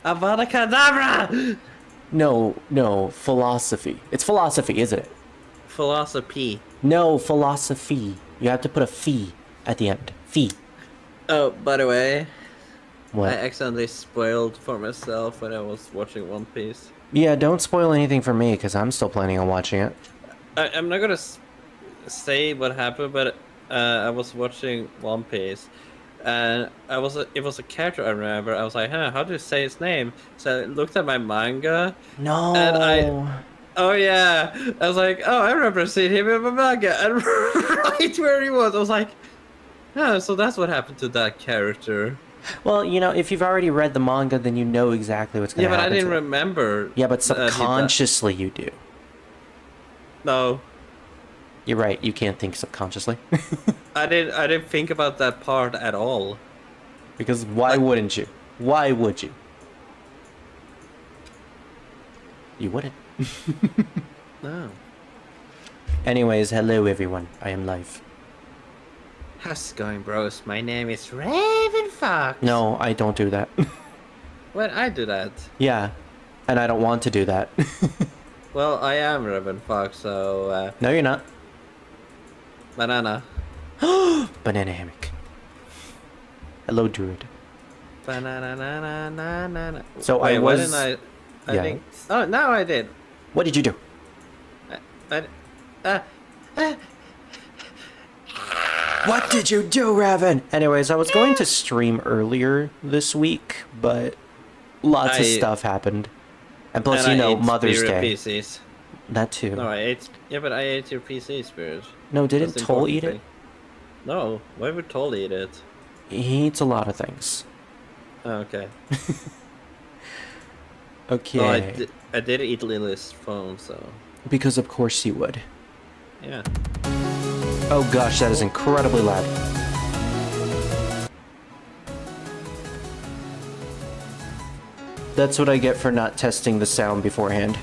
Avada Kedavra! No, philosophy. It's philosophy, isn't it? Philosophy. No, philosophy. You have to put a fee at the end. Fee. Oh, by the way, What? I accidentally spoiled for myself when I was watching One Piece. Yeah, don't spoil anything for me, because I'm still planning on watching it. I'm not gonna say what happened, but I was watching One Piece, and it was a character I remember. I was like, huh, how do you say his name? So I looked at my manga, No. and oh yeah, I was like, oh, I remember seeing him in my manga, and right where he was, I was like, oh, so that's what happened to that character. Well, you know, if you've already read the manga, then you know exactly what's going to Yeah, but happen. I didn't remember. Yeah, but subconsciously you do. No. You're right, you can't think subconsciously. I didn't think about that part at all. Because why wouldn't you? Why would you? You wouldn't. No. Anyways, hello everyone. I am live. How's it going, bros? My name is Raven Fox. No, I don't do that. Well, I do that. Yeah, and I don't want to do that. Well, I am Raven Fox, so No, you're not. banana. Banana hammock. Hello, druid. Banana na na na na na. So Wait, I why was. didn't I Yeah. think. Oh, now I did. What did you do? I, What did you do, Raven? Anyways, I was going to stream earlier this week, but lots of stuff happened. And plus, and you I know, ate Mother's Spirit Day. PCs. That too. No, I ate. Yeah, but I ate your PC, Spirit. No, didn't That's the Toll important eat it? thing. No, why would Toll eat it? He eats a lot of things. Oh, okay. Okay. Well, I did eat Lily's phone, so Because of course you would. yeah. Oh gosh, that is incredibly loud. That's what I get for not testing the sound beforehand.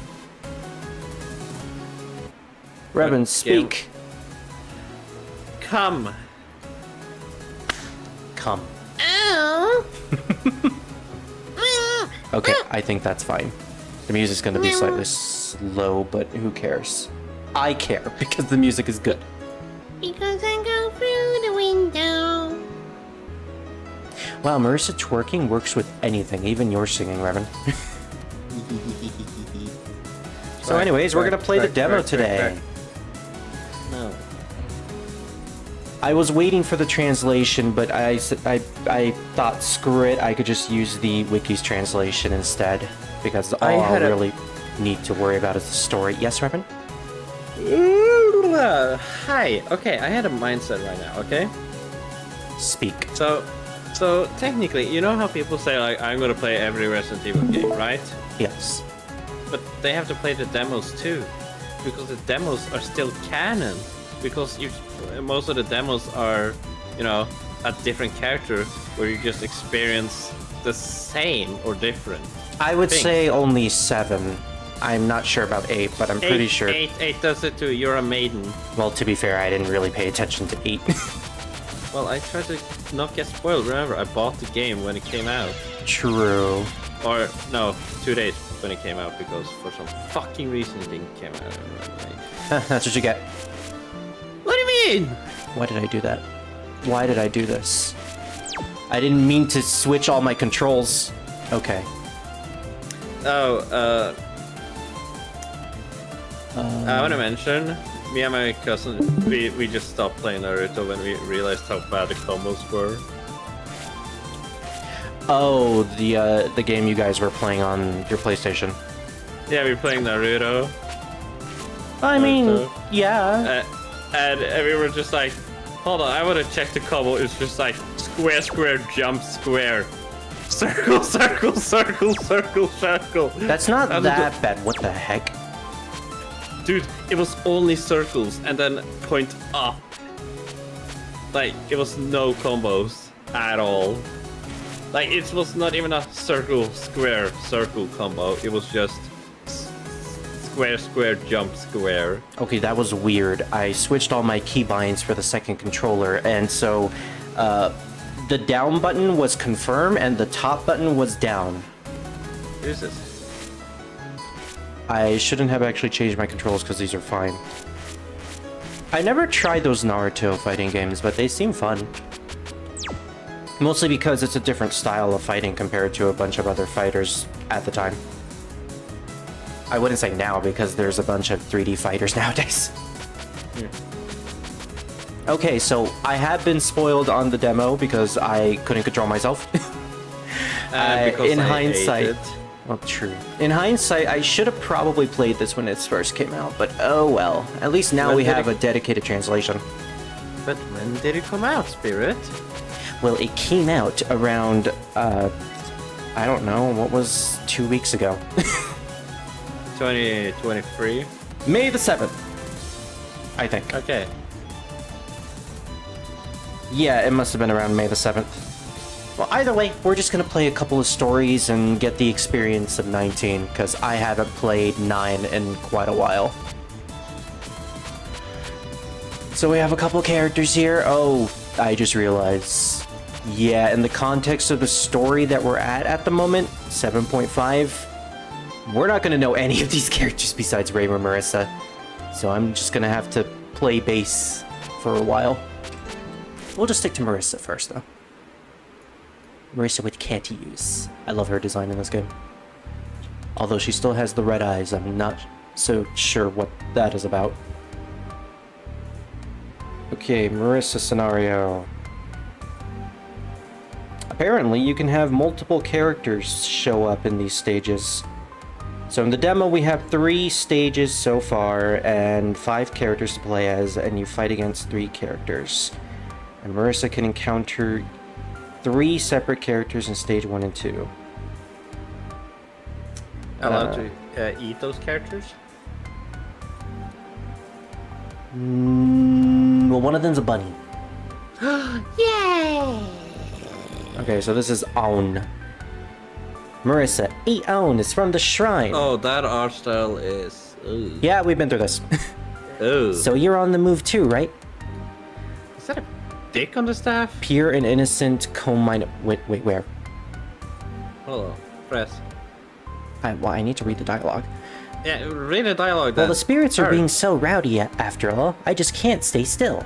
Revan, speak. Come. Come. Okay, I think that's fine. The music's gonna be slightly slow, but who cares? I care, because the music is good. Because I go through the window. Wow, Marisa twerking works with anything, even your singing, Revan. So anyways, we're gonna play the demo today. No. I was waiting for the translation, but I thought, screw it, I could just use the wiki's translation instead. Because all I really need to worry about is the story. Yes, Revan? Hi. Okay, I had a mindset right now, okay? Speak. So technically, you know how people say like I'm gonna play every Resident Evil game, right? Yes. But they have to play the demos too, because the demos are still canon. Because most of the demos are, you know, a different character where you just experience the same or different. I would things. say only 7. I'm not sure about 8, but I'm pretty sure. 8 does it too. You're a maiden. Well, to be fair, I didn't really pay attention to 8. Well, I tried to not get spoiled. Remember, I bought the game when it came out. True. Or, no, 2 days when it came out, because for some fucking reason it didn't come out right away. That's what you get. What do you mean? Why did I do that? Why did I do this? I didn't mean to switch all my controls. Okay. Oh, I want to mention, me and my cousin, we just stopped playing Naruto when we realized how bad the combos were. Oh, the game you guys were playing on your PlayStation. Yeah, we were playing Naruto. I mean, yeah. And we were just like, hold on, I want to check the combo. It's just like square, square, jump, square. Circle, circle, circle, circle, circle. That's not that bad. What the heck? Dude, it was only circles and then point up. Like, it was no combos at all. Like, it was not even a circle, square, circle combo. It was just square, square, jump, square. Okay, that was weird. I switched all my keybinds for the second controller, and so the down button was confirm and the top button was down. Who's this? I shouldn't have actually changed my controls because these are fine. I never tried those Naruto fighting games, but they seem fun. Mostly because it's a different style of fighting compared to a bunch of other fighters at the time. I wouldn't say now because there's a bunch of 3D fighters nowadays. Yeah. Okay, so I have been spoiled on the demo because I couldn't control myself. In hindsight, well, true. In hindsight, I should have probably played this when it first came out, but oh well. At least now we have a dedicated translation. But when did it come out, Spirit? Well, it came out around, I don't know, what was 2 weeks ago? 2023? May the 7th, I think. Okay. Yeah, it must have been around May the 7th. Well, either way, we're just gonna play a couple of stories and get the experience of 19, because I haven't played 9 in quite a while. So we have a couple characters here. Oh, I just realized. Yeah, in the context of the story that we're at the moment, 7.5, we're not gonna know any of these characters besides Ray or Marisa. So I'm just gonna have to play base for a while. We'll just stick to Marisa first, though. Marisa with cat ears. I love her design in this game. Although she still has the red eyes, I'm not so sure what that is about. Okay, Marisa scenario. Apparently, you can have multiple characters show up in these stages. So in the demo, we have 3 stages so far, and 5 characters to play as, and you fight against 3 characters. And Marisa can encounter 3 separate characters in stage 1 and 2. Allowed to eat those characters? Well, one of them's a bunny. Yay! Okay, so this is Aon. Marisa, eat Aon is from the shrine. Oh, that art style is... Ooh. Yeah, we've been through this. Ooh. So you're on the move too, right? Is that a dick on the staff? Pure and innocent comb. Wait, where? Hold on. Press. I need to read the dialogue. Yeah, read the dialogue then. Well, the spirits are Hurry. being so rowdy after all. I just can't stay still.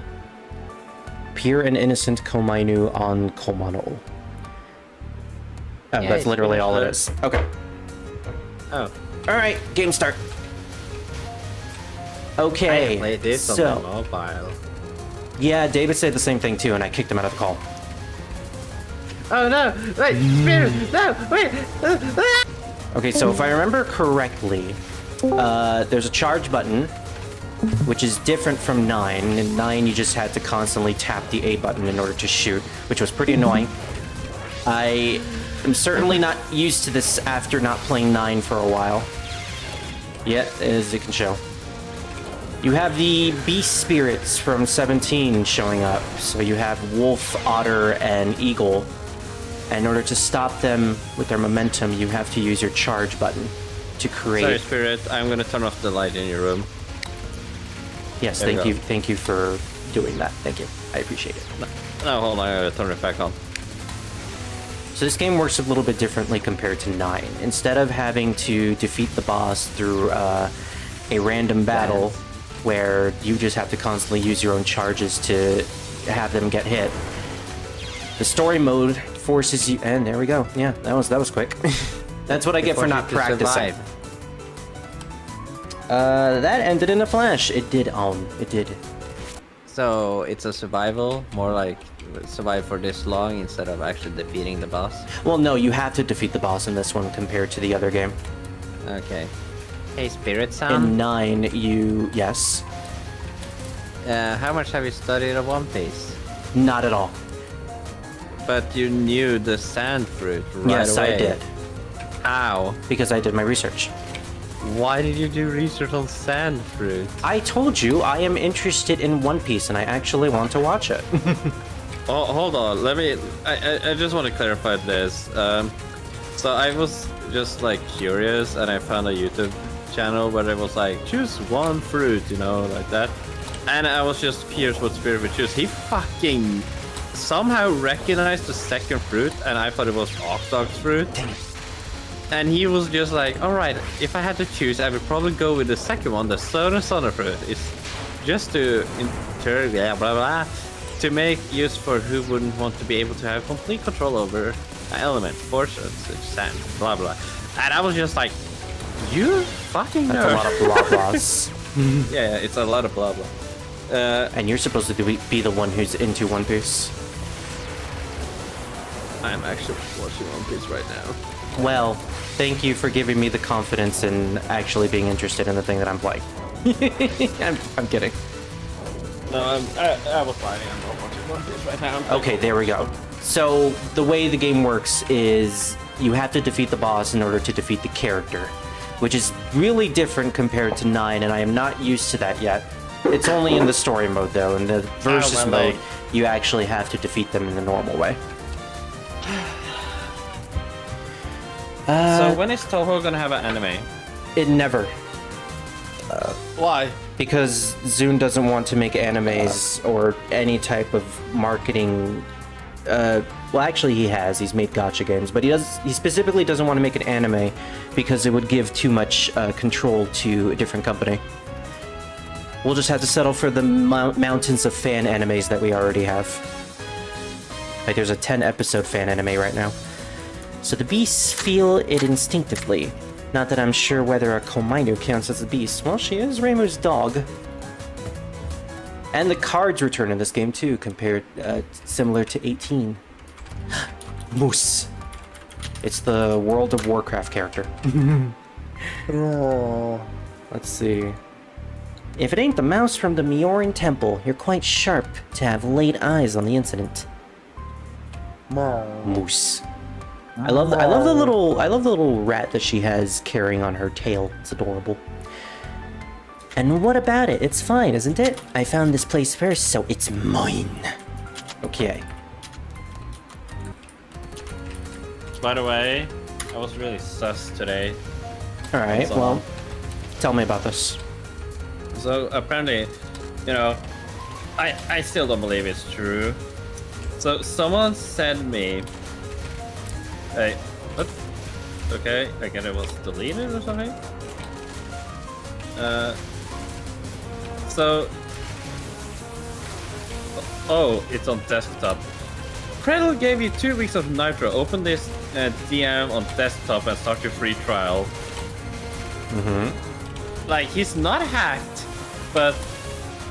Pure and innocent Komainu on Komano. Oh, Yeah, that's it's literally all it good. is. Okay. Oh. Alright, game start. I Okay, played this on the mobile. yeah, David said the same thing too, and I kicked him out of the call. Oh no! Wait! Spirit! No! Wait! Okay, so if I remember correctly, there's a charge button, which is different from 9. In 9, you just had to constantly tap the A button in order to shoot, which was pretty annoying. I am certainly not used to this after not playing 9 for a while. Yet, as it can show. You have the beast spirits from 17 showing up. So you have wolf, otter, and eagle. And in order to stop them with their momentum, you have to use your charge button to create... Sorry, Spirit. I'm gonna turn off the light in your room. Yes, There you thank you. go. Thank you for doing that. Thank you. I appreciate it. No, hold on. I gotta turn it back on. So this game works a little bit differently compared to 9. Instead of having to defeat the boss through a random battle where you just have to constantly use your own charges to have them get hit, the story mode forces you... And there we go. Yeah, that was quick. That's what I get for not practicing. That ended in a flash. It did, it did. So it's a survival, more like survive for this long instead of actually defeating the boss. Well, no, you have to defeat the boss in this one compared to the other game. Okay. Hey, Spirit In Sound. 9, you... Yes. How much have you studied of One Piece? Not at all. But you knew the sand fruit right Yes, away. I did. How? Because I did my research. Why did you do research on sand fruit? I told you I am interested in One Piece and I actually want to watch it. Oh, hold on. Let me. I just want to clarify this. So I was just like curious, and I found a YouTube channel where it was like choose one fruit, you know, like that. And I was just curious what Spirit would choose. He fucking somehow recognized the second fruit, and I thought it was Oxdog's fruit. Dang it. And he was just like, all right, if I had to choose, I would probably go with the second one, the Southern Sonderfruit. It's just to blah, blah, blah, to make use for who wouldn't want to be able to have complete control over an element, forces, sand, blah, blah. And I was just like, you fucking That's nerd. a lot of blah blahs. Yeah, it's a lot of blah, blah. And you're supposed to be the one who's into One Piece. I'm actually watching One Piece right now. Well, thank you for giving me the confidence in actually being interested in the thing that I'm playing. I'm kidding. No, I was planning on not watching One Piece right now. Okay, there we go. So the way the game works is you have to defeat the boss in order to defeat the character, which is really different compared to 9, and I am not used to that yet. It's only in the story mode though. In the versus mode, you actually have to defeat them in the normal way. So when is Touhou gonna have an anime? It never. Why? Because Zune doesn't want to make animes or any type of marketing. Well, actually, he has. He's made gacha games, but he specifically doesn't want to make an anime because it would give too much control to a different company. We'll just have to settle for the mountains of fan animes that we already have. Like, there's a 10-episode fan anime right now. So the beasts feel it instinctively. Not that I'm sure whether a Komainu counts as a beast. Well, she is Reimu's dog. And the cards return in this game too, compared similar to 18. Moose. It's the World of Warcraft character. Oh, let's see. If it ain't the mouse from the Mioran Temple, you're quite sharp to have laid eyes on the incident. Moose. I love the little rat that she has carrying on her tail. It's adorable. And what about it? It's fine, isn't it? I found this place first, so it's mine. Okay. By the way, I was really sus today. All right. Well, tell me about this. So apparently, you know, I still don't believe it's true. So someone sent me. Hey, what? Okay, I guess it was deleted or something. So. Oh, it's on desktop. Cradle gave you 2 weeks of Nitro. Open this DM on desktop and start your free trial. Like, he's not hacked, but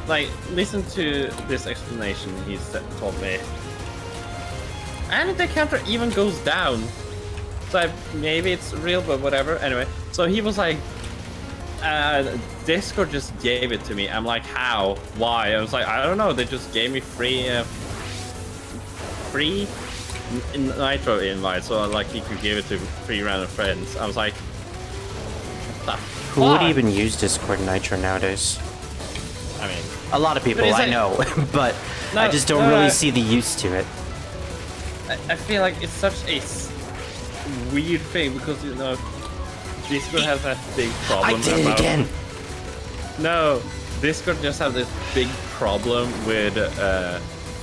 like, listen to this explanation he told me. And the counter even goes down. So maybe it's real, but whatever. Anyway, so he was like, Discord just gave it to me. I'm like, how? Why? I was like, I don't know. They just gave me free Nitro invite, so like he could give it to 3 random friends. I was like, what the Who would fuck? even use Discord Nitro nowadays? I mean, A lot of people, But is I it- know, but No, I just don't really see the use to it. I feel like it's such a weird thing because, you know, Discord has that big problem. I did it again! No, Discord just has this big problem with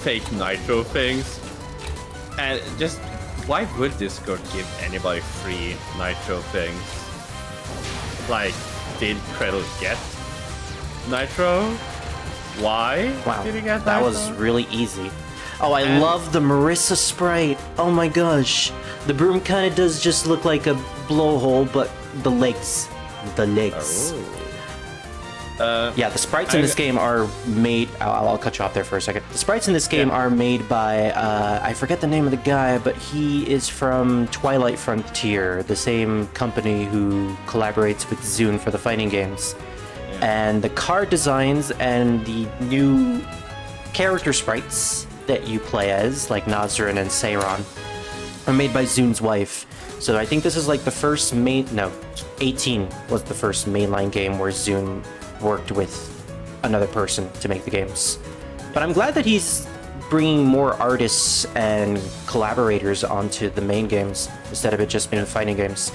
fake Nitro things. And just, why would Discord give anybody free Nitro things? Like, did Cradle get Nitro? Why Wow, did he get that Nitro? was really easy. Oh, I love the Marisa sprite. Oh my gosh. The broom kind of does just look like a blowhole, but the legs. The legs. Yeah, the sprites in this game are made... I'll cut you off there for a second. The sprites in this game are made by... I forget the name of the guy, but he is from Twilight Frontier, the same company who collaborates with Zune for the fighting games. And the card designs and the new character sprites that you play as, like Nazrin and Seiron, are made by Zune's wife. So I think this is like the first 18 was the first mainline game where Zune worked with another person to make the games. But I'm glad that he's bringing more artists and collaborators onto the main games instead of it just being fighting games.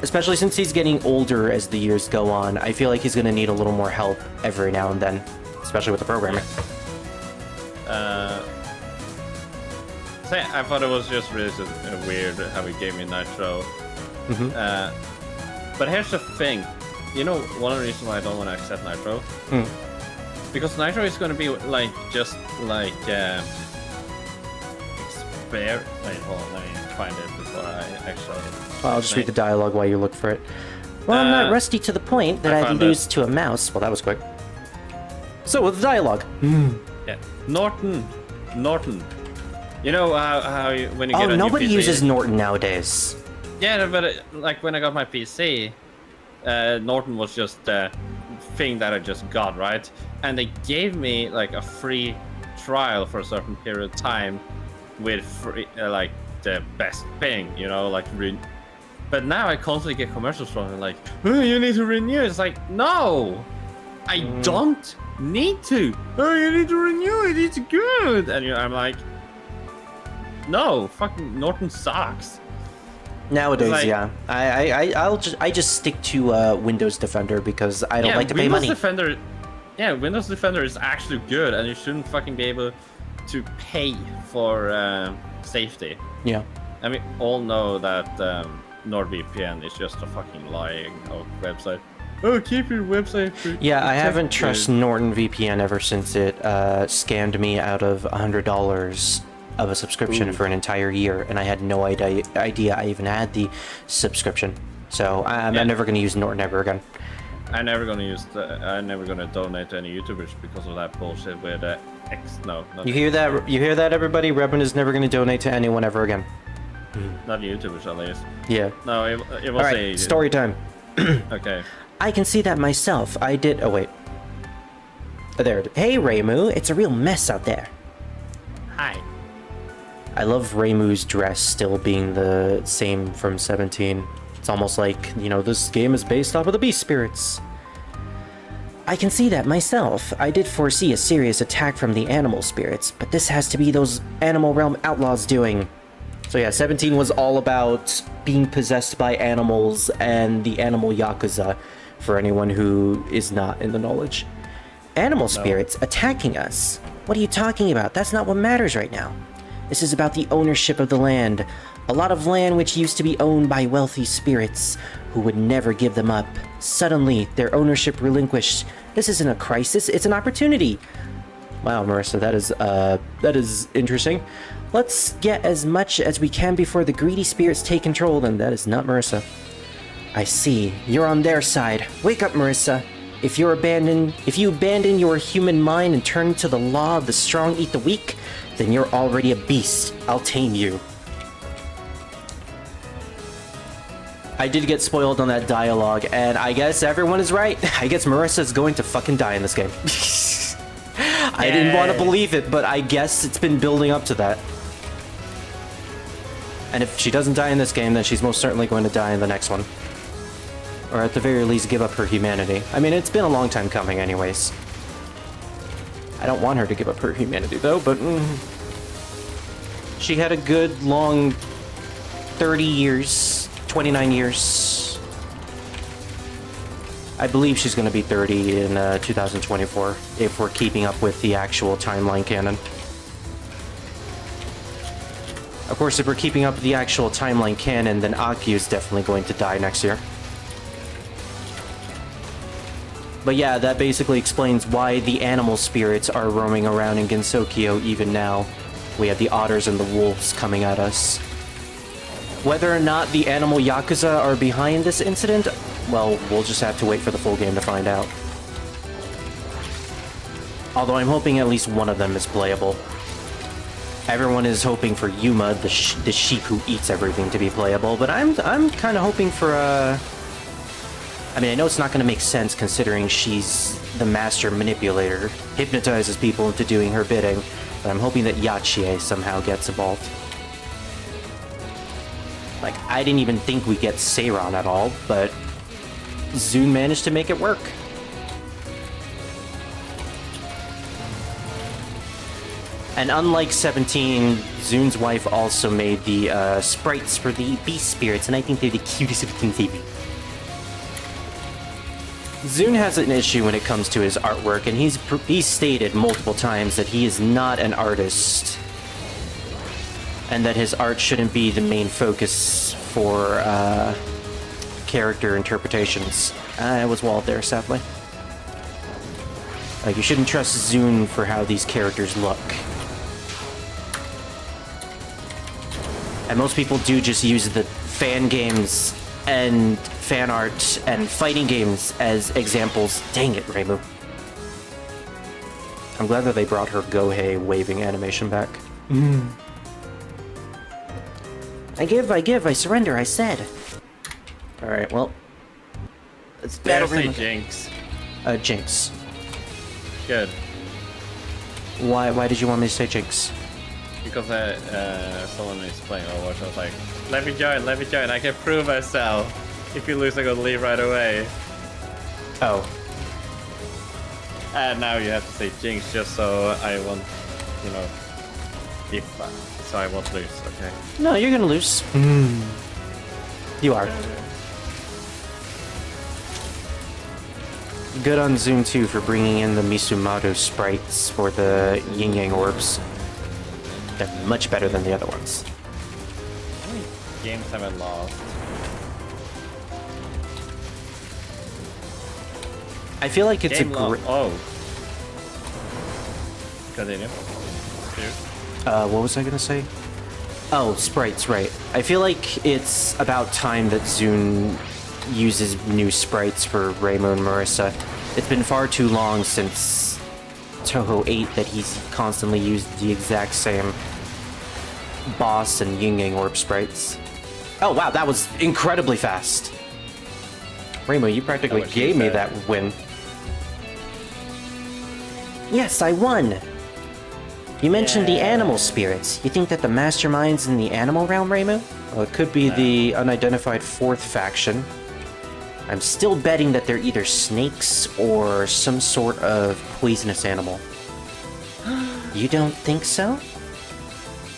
Especially since he's getting older as the years go on, I feel like he's going to need a little more help every now and then, especially with the programming. I thought it was just really weird how he gave me Nitro. But here's the thing. You know, one of the reasons why I don't want to accept Nitro? Because Nitro is going to be like, just like, spare. Wait, hold on, let me find it before I actually. Well, I'll just read the dialogue while you look for it. Well, I'm not rusty to the point that I'd lose to a mouse. Well, that was quick. So, with the dialogue. Yeah. Norton. You know how when you get a nobody new PC, uses Norton nowadays. Yeah, but like when I got my PC, Norton was just the thing that I just got, right? And they gave me like a free trial for a certain period of time with free, like the best thing, you know, like. But now I constantly get commercials from it, like, oh, you need to renew. It's like, no, I don't need to. Oh, you need to renew it. It's good. And I'm like, no, fucking Norton sucks. Nowadays, like, yeah. I just stick to Windows Defender because I don't like to pay money. Windows Defender is actually good, and you shouldn't fucking be able to pay for safety. Yeah. I mean, all know that NordVPN is just a fucking lying website. Oh, keep your website free. Yeah, I haven't trusted Norton VPN ever since it scammed me out of $100 of a subscription for an entire year, and I had no idea I even had the subscription. So I'm never going to use Norton ever again. I'm never going to donate to any YouTubers because of that bullshit with You hear that? You hear that, everybody? Rebin is never going to donate to anyone ever again. Not YouTubers, at least. Yeah. No, it was Alright, story time. Okay. I can see that myself. I did. Oh, wait. There. Hey, Reimu. It's a real mess out there. Hi. I love Reimu's dress still being the same from 17. It's almost like, you know, this game is based off of the beast spirits. I can see that myself. I did foresee a serious attack from the animal spirits, but this has to be those animal realm outlaws doing. So yeah, 17 was all about being possessed by animals and the animal yakuza, for anyone who is not in the knowledge. Animal spirits attacking us? What are you talking about? That's not what matters right now. This is about the ownership of the land. A lot of land which used to be owned by wealthy spirits who would never give them up. Suddenly, their ownership relinquished. This isn't a crisis, it's an opportunity. Wow, Marisa, that is interesting. Let's get as much as we can before the greedy spirits take control, and that is not Marisa. I see. You're on their side. Wake up, Marisa. If you abandon your human mind and turn to the law of the strong eat the weak, then you're already a beast. I'll tame you. I did get spoiled on that dialogue, and I guess everyone is right. I guess Marisa is going to fucking die in this game. I didn't want to believe it, but I guess it's been building up to that. And if she doesn't die in this game, then she's most certainly going to die in the next one. Or at the very least, give up her humanity. I mean, it's been a long time coming anyways. I don't want her to give up her humanity, though, but... she had a good, long 30 years, 29 years. I believe she's going to be 30 in 2024, if we're keeping up with the actual timeline canon. Of course, if we're keeping up with the actual timeline canon, then Akio is definitely going to die next year. But yeah, that basically explains why the animal spirits are roaming around in Gensokyo even now. We have the otters and the wolves coming at us. Whether or not the animal yakuza are behind this incident, well, we'll just have to wait for the full game to find out. Although I'm hoping at least one of them is playable. Everyone is hoping for Yuma, the sheep who eats everything, to be playable, but I'm kind of hoping for I mean, I know it's not going to make sense considering she's the master manipulator, hypnotizes people into doing her bidding, but I'm hoping that Yachie somehow gets involved. Like, I didn't even think we'd get Seiron at all, but Zune managed to make it work. And unlike 17, Zune's wife also made the sprites for the beast spirits, and I think they're the cutest of things ever. Zune has an issue when it comes to his artwork, and he's stated multiple times that he is not an artist, and that his art shouldn't be the main focus for character interpretations. I was walled there, sadly. Like, you shouldn't trust Zune for how these characters look. And most people do just use the fan games and fan art and fighting games as examples. Dang it, Reimu. I'm glad that they brought her Gohei waving animation back. I give, I surrender, I said. Alright, well. It's battle There's a Jinx. Jinx. Good. Why did you want me to say Jinx? Because someone is playing Overwatch, I was like, let me join, I can prove myself. If you lose, I'm gonna leave right away. Oh. And now you have to say Jinx just so I won't, you know, so I won't lose, okay? No, you're gonna lose. You are. Good on Zune 2 for bringing in the Misumaru sprites for the Yin Yang orbs. They're much better than the other ones. How many games have I lost? I feel like it's Game a lo- great... Oh. Continue. what was I gonna say? Oh, sprites, right. I feel like it's about time that Zune uses new sprites for Reimu and Marisa. It's been far too long since Touhou 8 that he's constantly used the exact same boss and Yin Yang Orb sprites. Oh wow, that was incredibly fast. Reimu, you practically gave me that win. Yes, I won! You mentioned the animal spirits. You think that the mastermind's in the animal realm, Reimu? Well, it could be the unidentified fourth faction. I'm still betting that they're either snakes or some sort of poisonous animal. You don't think so?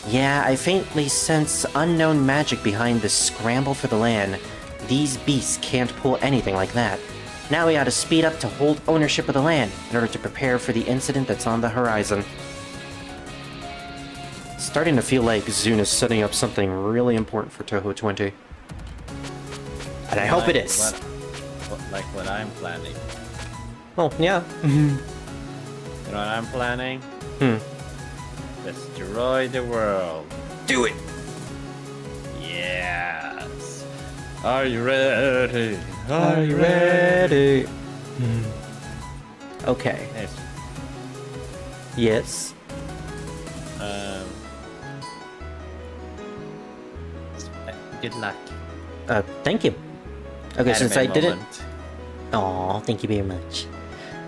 Yeah, I faintly sense unknown magic behind the scramble for the land. These beasts can't pull anything like that. Now we gotta speed up to hold ownership of the land in order to prepare for the incident that's on the horizon. Starting to feel like Zune is setting up something really important for Touhou 20. And I hope it is. Like what I'm planning. Oh, yeah. You know what I'm planning? Destroy the world. Do it! Yes. Are you ready? Are you ready? Okay. Yes. Yes. Good luck. Thank you. Okay, since I Anime didn't... moment. Aw, thank you very much.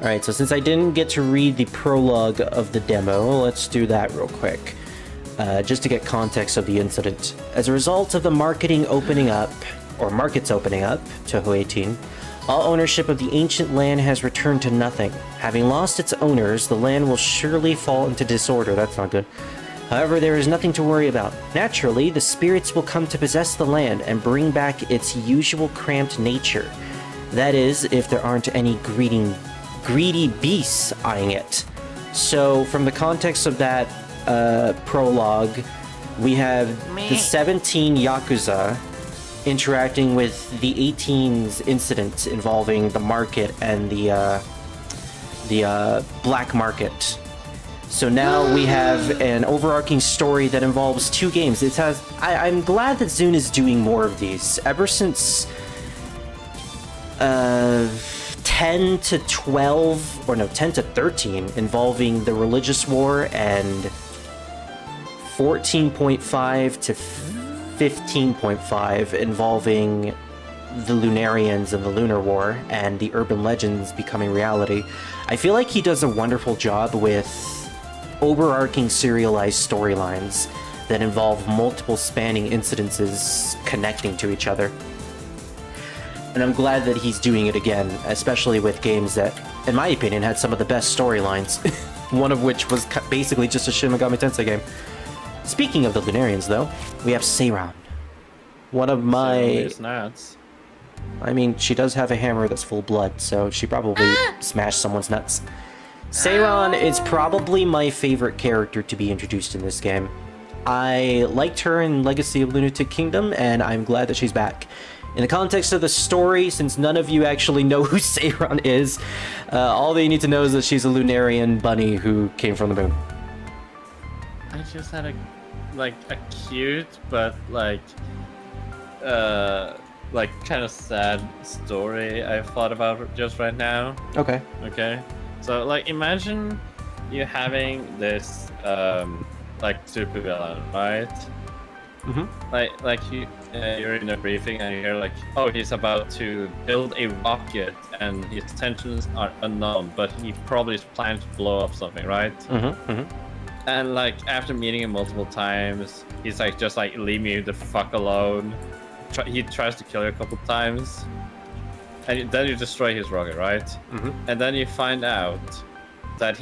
Alright, so since I didn't get to read the prologue of the demo, let's do that real quick. Just to get context of the incident. As a result of the markets opening up, Touhou 18, all ownership of the ancient land has returned to nothing. Having lost its owners, the land will surely fall into disorder. That's not good. However, there is nothing to worry about. Naturally, the spirits will come to possess the land and bring back its usual cramped nature. That is, if there aren't any greedy beasts eyeing it. So, from the context of that prologue, we have the 17 Yakuza interacting with the 18's incident involving the market and the black market. So now we have an overarching story that involves two games. I'm glad that Zune is doing more of these. Ever since 10 to 12, or no, 10 to 13, involving the religious war, and 14.5 to 15.5, involving the Lunarians and the Lunar War, and the urban legends becoming reality. I feel like he does a wonderful job with overarching serialized storylines that involve multiple spanning incidences connecting to each other. And I'm glad that he's doing it again, especially with games that, in my opinion, had some of the best storylines. One of which was basically just a Shin Megami Tensei game. Speaking of the Lunarians, though, we have Seiran. One of my... I mean, she does have a hammer that's full blood, so she probably smashed someone's nuts. Seiran is probably my favorite character to be introduced in this game. I liked her in Legacy of Lunatic Kingdom, and I'm glad that she's back. In the context of the story, since none of you actually know who Seiran is, all that you need to know is that she's a Lunarian bunny who came from the moon. I just had a cute but like kind of sad story I thought about just right now. Okay. Okay. So like imagine you having this like super villain, right? Mm-hmm. Like you're in a briefing and you hear like, oh, he's about to build a rocket and his intentions are unknown, but he probably is planning to blow up something, right? Mm-hmm. Mm-hmm. And like after meeting him multiple times, he's like just like leave me the fuck alone. He tries to kill you a couple times, and then you destroy his rocket, right? Mm-hmm. And then you find out that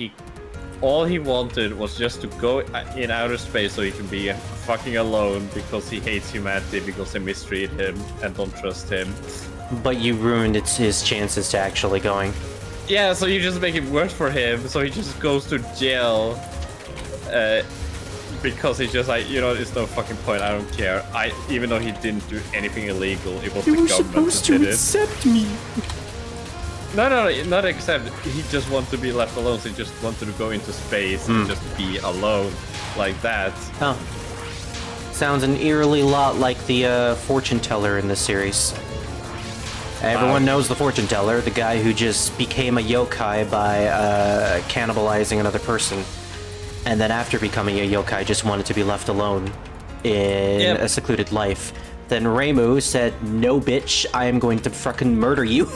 all he wanted was just to go in outer space so he can be fucking alone because he hates humanity because they mistreat him and don't trust him. But you ruined his chances to actually going. Yeah, so you just make it worse for him, so he just goes to jail. Because he's just like, it's no fucking point, I don't care. Even though he didn't do anything illegal, it was the government that did it. Accept me. No, not accept. He just wanted to be left alone, so he just wanted to go into space and just be alone, like that. Oh. Sounds an eerily lot like the fortune teller in this series. Everyone knows the fortune teller, the guy who just became a yokai by cannibalizing another person. And then after becoming a yokai, just wanted to be left alone in a secluded life. Then Reimu said, no bitch, I am going to fucking murder you.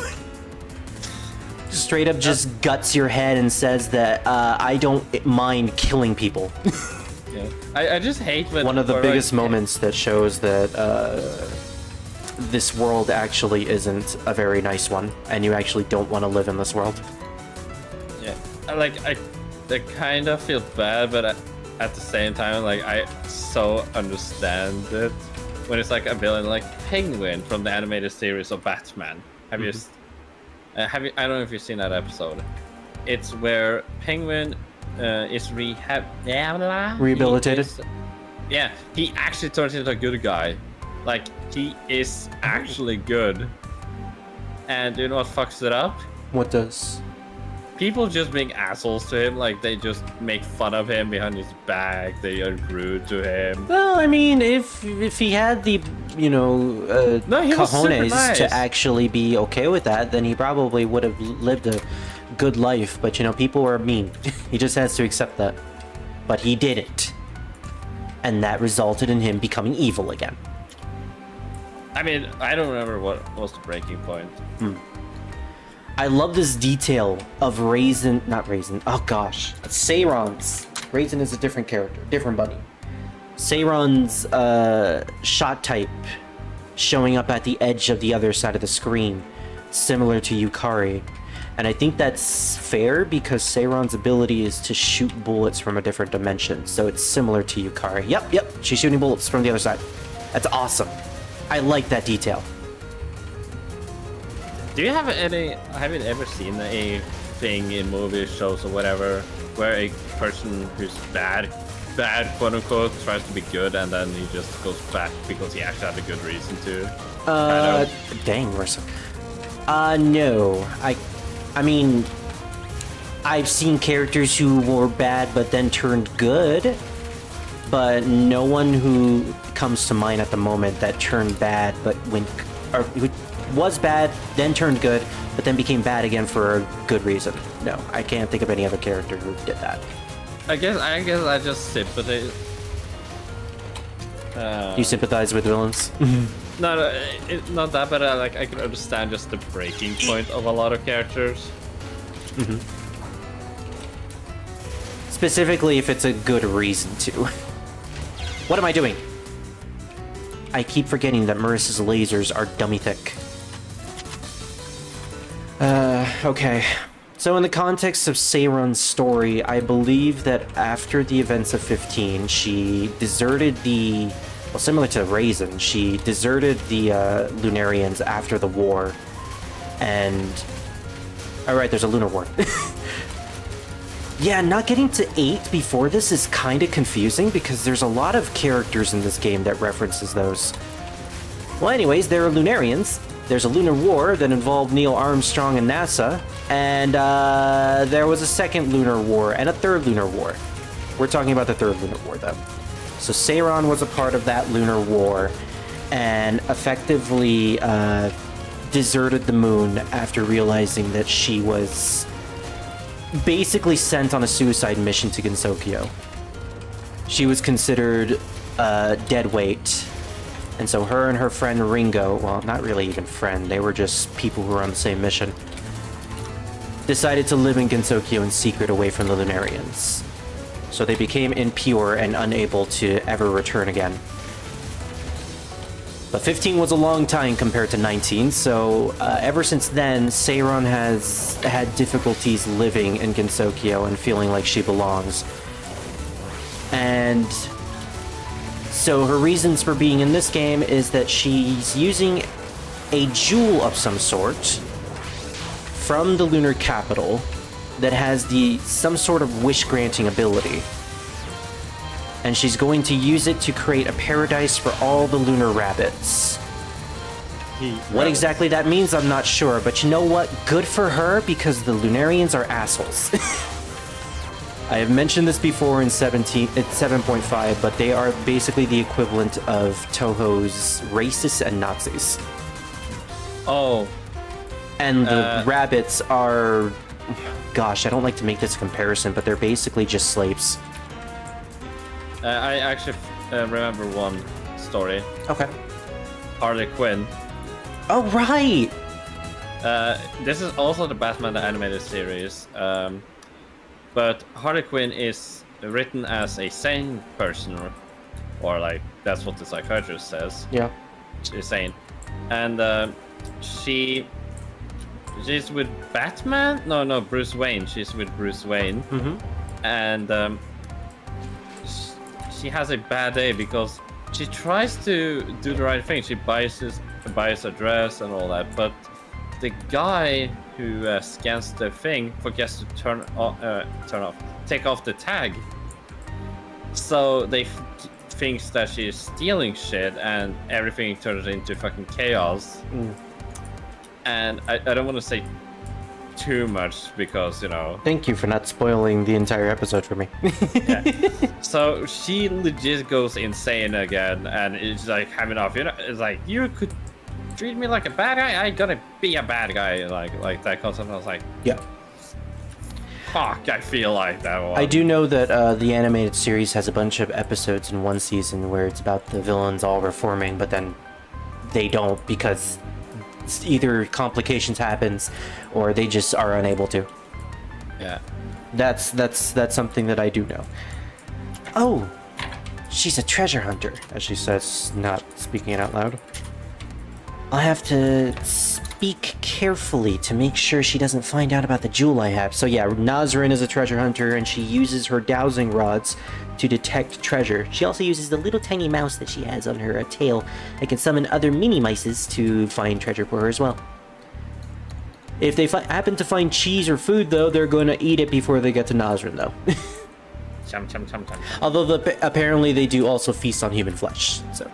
Straight up just guts your head and says that I don't mind killing people. Yeah. I just hate when... One of the biggest moments that shows that this world actually isn't a very nice one, and you actually don't want to live in this world. Yeah, I kind of feel bad, but at the same time, like, I so understand it. When it's like a villain like Penguin from the animated series of Batman. Have you... I don't know if you've seen that episode. It's where Penguin is rehabilitated. Yeah, he actually turns into a good guy. Like, he is actually good. And do you know what fucks it up? What does? People just being assholes to him, like they just make fun of him behind his back, they are rude to him. Well, I mean, if he had the, cojones nice to actually be okay with that, then he probably would have lived a good life. But, people are mean. He just has to accept that. But he didn't. And that resulted in him becoming evil again. I mean, I don't remember what was the breaking point. I love this detail of Seiran's. Raisin is a different character, different bunny. Seiran's shot type showing up at the edge of the other side of the screen, similar to Yukari. And I think that's fair because Seiran's ability is to shoot bullets from a different dimension, so it's similar to Yukari. Yep, she's shooting bullets from the other side. That's awesome. I like that detail. Do you have you ever seen a thing in movies, shows, or whatever, where a person who's bad, quote unquote, tries to be good, and then he just goes back because he actually had a good reason to? Dang, Marisa. No. I mean, I've seen characters who were bad but then turned good, but no one who comes to mind at the moment that turned bad but who was bad, then turned good, but then became bad again for a good reason. No, I can't think of any other character who did that. I guess I just sympathize. You sympathize with villains? No, not that, but I can understand just the breaking point of a lot of characters. Specifically, if it's a good reason to. What am I doing? I keep forgetting that Marisa's lasers are dummy thick. Okay. So in the context of Seiran's story, I believe that after the events of 15, she deserted similar to Raisin, she deserted the Lunarians after the war, and... Alright, there's a lunar war. Yeah, not getting to 8 before this is kind of confusing because there's a lot of characters in this game that references those. Well, anyways, there are Lunarians. There's a lunar war that involved Neil Armstrong and NASA, and there was a second lunar war and a third lunar war. We're talking about the third lunar war, though. So Seiron was a part of that lunar war and effectively deserted the moon after realizing that she was basically sent on a suicide mission to Gensokyo. She was considered dead weight. And so her and her friend Ringo, well, not really even friend, they were just people who were on the same mission, decided to live in Gensokyo in secret away from the Lunarians. So they became impure and unable to ever return again. But 15 was a long time compared to 19, so ever since then, Seiron has had difficulties living in Gensokyo and feeling like she belongs. And so her reasons for being in this game is that she's using a jewel of some sort from the lunar capital that has some sort of wish-granting ability. And she's going to use it to create a paradise for all the lunar rabbits. What exactly that means, I'm not sure, but you know what? Good for her, because the Lunarians are assholes. I have mentioned this before in 7.5, but they are basically the equivalent of Touhou's racists and Nazis. Oh. And the rabbits are... Gosh, I don't like to make this comparison, but they're basically just slaves. I actually remember one story. Okay. Harley Quinn. Oh, right! This is also the Batman the Animated Series. But Harley Quinn is written as a sane person, or like, that's what the psychiatrist says. Yeah. She's sane. And she's with Batman? No, Bruce Wayne. She's with Bruce Wayne. Mm-hmm. And she has a bad day because she tries to do the right thing. She buys a dress and all that, but the guy who scans the thing forgets to take off the tag. So they thinks that she's stealing shit, and everything turns into fucking chaos. And I don't want to say too much because, you know... Thank you for not spoiling the entire episode for me. Yeah. So she legit goes insane again, and it's like having off. You know, it's like, you could treat me like a bad guy, I gotta be a bad guy, like that concept. I was like, yeah. Fuck, I feel like that one. I do know that the animated series has a bunch of episodes in one season where it's about the villains all reforming, but then they don't because either complications happens or they just are unable to. Yeah. That's something that I do know. Oh, she's a treasure hunter, as she says, not speaking it out loud. I'll have to speak carefully to make sure she doesn't find out about the jewel I have. So yeah, Nazrin is a treasure hunter, and she uses her dowsing rods to detect treasure. She also uses the little tiny mouse that she has on her tail that can summon other mini mices to find treasure for her as well. If they happen to find cheese or food, though, they're going to eat it before they get to Nazrin, though. Chum, chum, chum, chum. Although apparently they do also feast on human flesh, so...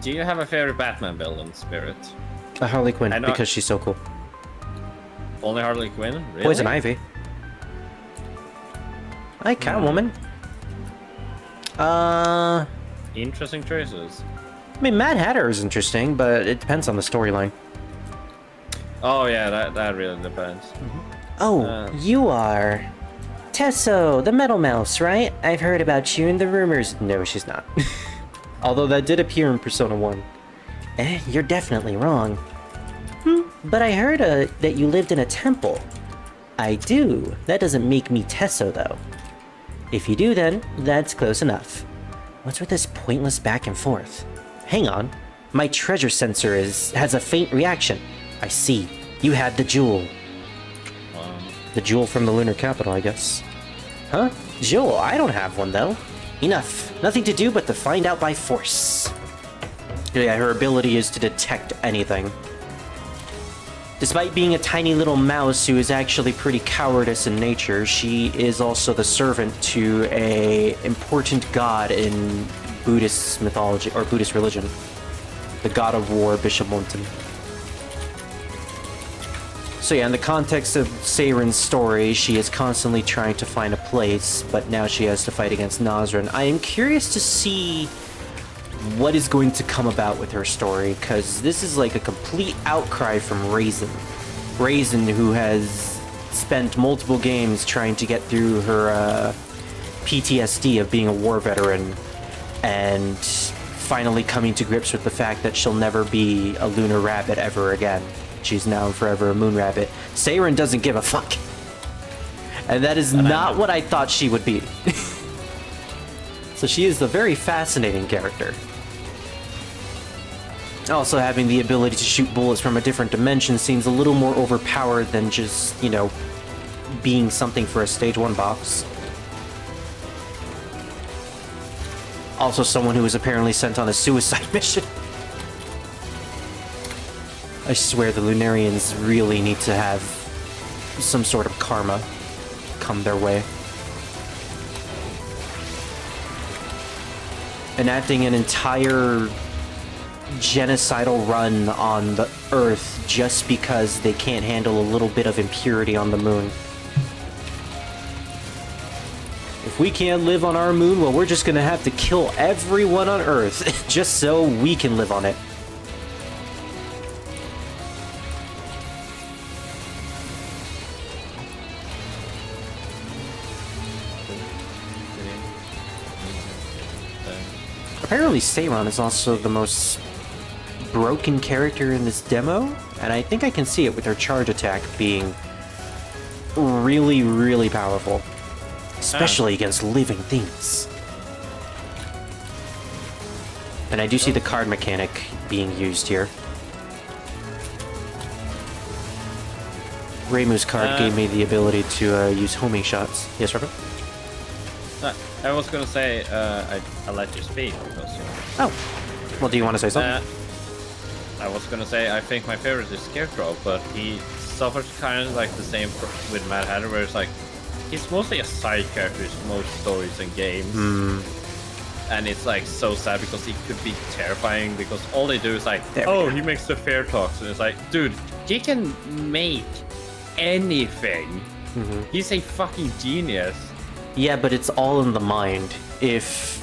Do you have a favorite Batman villain, Spirit? Harley Quinn, because she's so cool. Only Harley Quinn? Really? Poison Ivy. I Catwoman. Interesting choices. I mean, Mad Hatter is interesting, but it depends on the storyline. Oh yeah, that really depends. Oh, you are... Tesso, the Metal Mouse, right? I've heard about you in the rumors. No, she's not. Although that did appear in Persona 1. You're definitely wrong. But I heard that you lived in a temple. I do. That doesn't make me Tesso, though. If you do, then, that's close enough. What's with this pointless back and forth? Hang on. My treasure sensor has a faint reaction. I see. You had the jewel. The jewel from the lunar capital, I guess. Huh? Jewel? I don't have one, though. Enough. Nothing to do but to find out by force. Yeah, her ability is to detect anything. Despite being a tiny little mouse who is actually pretty cowardice in nature, she is also the servant to a important god in Buddhist mythology, or Buddhist religion. The god of war, Bishamonten. So yeah, in the context of Seiren's story, she is constantly trying to find a place, but now she has to fight against Nazran. I am curious to see what is going to come about with her story, because this is like a complete outcry from Raisin. Raisin, who has spent multiple games trying to get through her PTSD of being a war veteran, and finally coming to grips with the fact that she'll never be a lunar rabbit ever again. She's now and forever a moon rabbit. Seiren doesn't give a fuck. And that is not what I thought she would be. So she is a very fascinating character. Also, having the ability to shoot bullets from a different dimension seems a little more overpowered than just, you know, being something for a stage 1 boss. Also someone who was apparently sent on a suicide mission. I swear the Lunarians really need to have some sort of karma come their way. Enacting an entire genocidal run on the Earth just because they can't handle a little bit of impurity on the moon. If we can't live on our moon, well, we're just gonna have to kill everyone on Earth just so we can live on it. Apparently Seiran is also the most broken character in this demo, and I think I can see it with her charge attack being really, really powerful. Especially against living things. And I do see the card mechanic being used here. Reimu's card gave me the ability to use homing shots. Yes, Robert? I was gonna say, I let you speak. Because, oh. Well, do you want to say something? I was gonna say, I think my favorite is Scarecrow, but he suffers kind of like the same with Mad Hatter, where it's like, he's mostly a side character in most stories and games. And it's like so sad because he could be terrifying because all they do is like, oh, he makes the fair talks. And it's like, dude, he can make anything. He's a fucking genius. Yeah, but it's all in the mind. If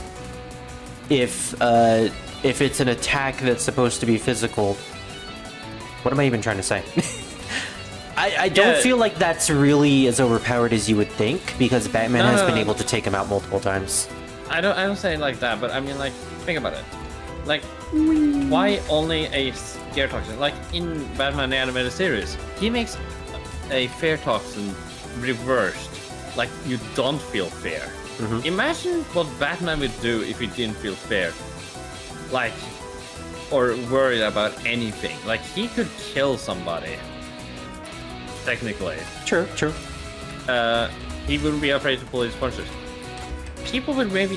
it's an attack that's supposed to be physical, what am I even trying to say? I don't feel like that's really as overpowered as you would think, because Batman has been able to take him out multiple times. I don't say it like that, but I mean, like, think about it. Like, why only a scare toxin? Like, in Batman the Animated Series, he makes a fear toxin reversed. Like, you don't feel fear. Imagine what Batman would do if he didn't feel fear. Like, or worried about anything. Like, he could kill somebody. Technically. True. He wouldn't be afraid to pull his punches. People would maybe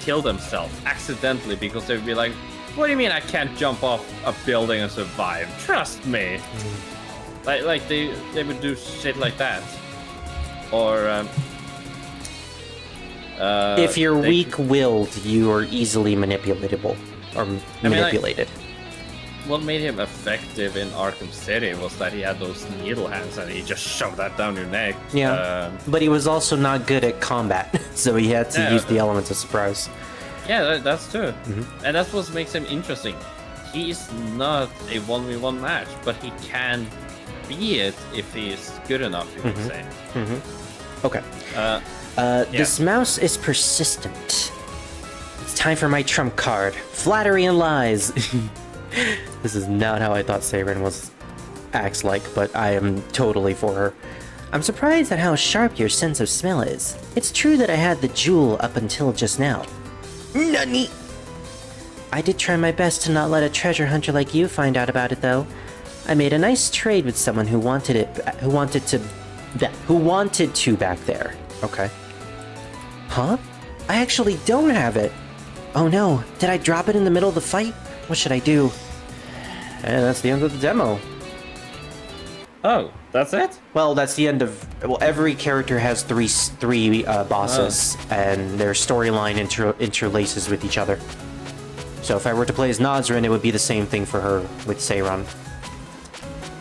kill themselves accidentally because they would be like, what do you mean I can't jump off a building and survive? Trust me. Like they would do shit like that. Or if you're weak-willed, you are easily manipulatable or manipulated. What made him effective in Arkham City was that he had those needle hands and he just shoved that down your neck. Yeah, but he was also not good at combat, so he had to use the elements of surprise. Yeah, that's true. And that's what makes him interesting. He is not a 1v1 match, but he can be it if he is good enough, you could say. Okay. This mouse is persistent. It's time for my trump card. Flattery and lies. This is not how I thought Seiren acts like, but I am totally for her. I'm surprised at how sharp your sense of smell is. It's true that I had the jewel up until just now. Nani? I did try my best to not let a treasure hunter like you find out about it, though. I made a nice trade with someone who wanted to back there. Okay. Huh? I actually don't have it. Oh no, did I drop it in the middle of the fight? What should I do? And that's the end of the demo. Oh, that's it? Well, that's the end of... Well, every character has three bosses, and their storyline interlaces with each other. So if I were to play as Nazrin, it would be the same thing for her with Seiran.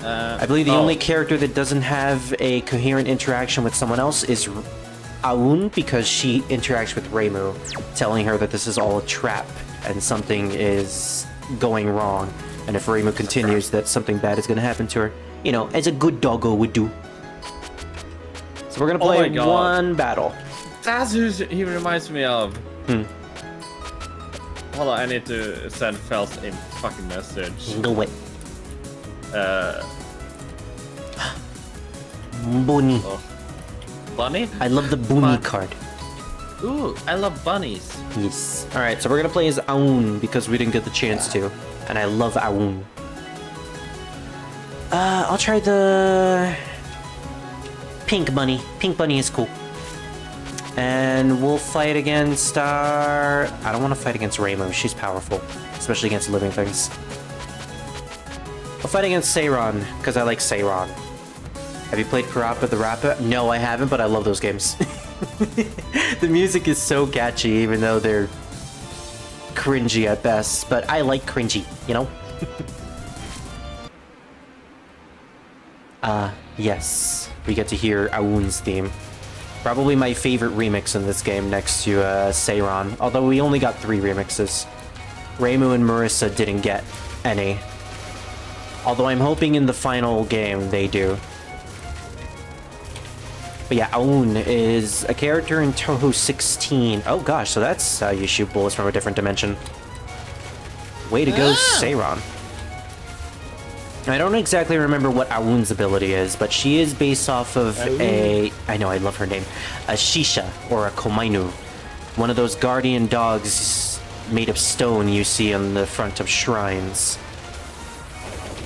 I believe the only character that doesn't have a coherent interaction with someone else is Aun, because she interacts with Reimu, telling her that this is all a trap and something is going wrong. And if Reimu continues, that something bad is going to happen to her. You know, as a good doggo would do. So we're going to play one battle. That's who he reminds me of. Hold on, I need to send Fels a fucking message. Go away. Bunny. Oh. Bunny? I love the Bunny card. Ooh, I love bunnies. Yes. Alright, so we're gonna play as Aun because we didn't get the chance to. And I love Aun. I'll try the... Pink Bunny. Pink Bunny is cool. And we'll fight against I don't want to fight against Reimu. She's powerful. Especially against living things. I'll fight against Seiran, because I like Seiran. Have you played Parappa the Rapper? No, I haven't, but I love those games. The music is so catchy, even though they're cringy at best. But I like cringy, you know? Yes. We get to hear Aoun's theme. Probably my favorite remix in this game next to Seiran. Although we only got 3 remixes. Reimu and Marisa didn't get any. Although I'm hoping in the final game they do. But yeah, Aun is a character in Touhou 16. Oh gosh, so that's how you shoot bullets from a different dimension. Way to go, Seiran. I don't exactly remember what Aoun's ability is, but she is based off of a... I know, I love her name. A Shisha, or a Komainu. One of those guardian dogs made of stone you see on the front of shrines.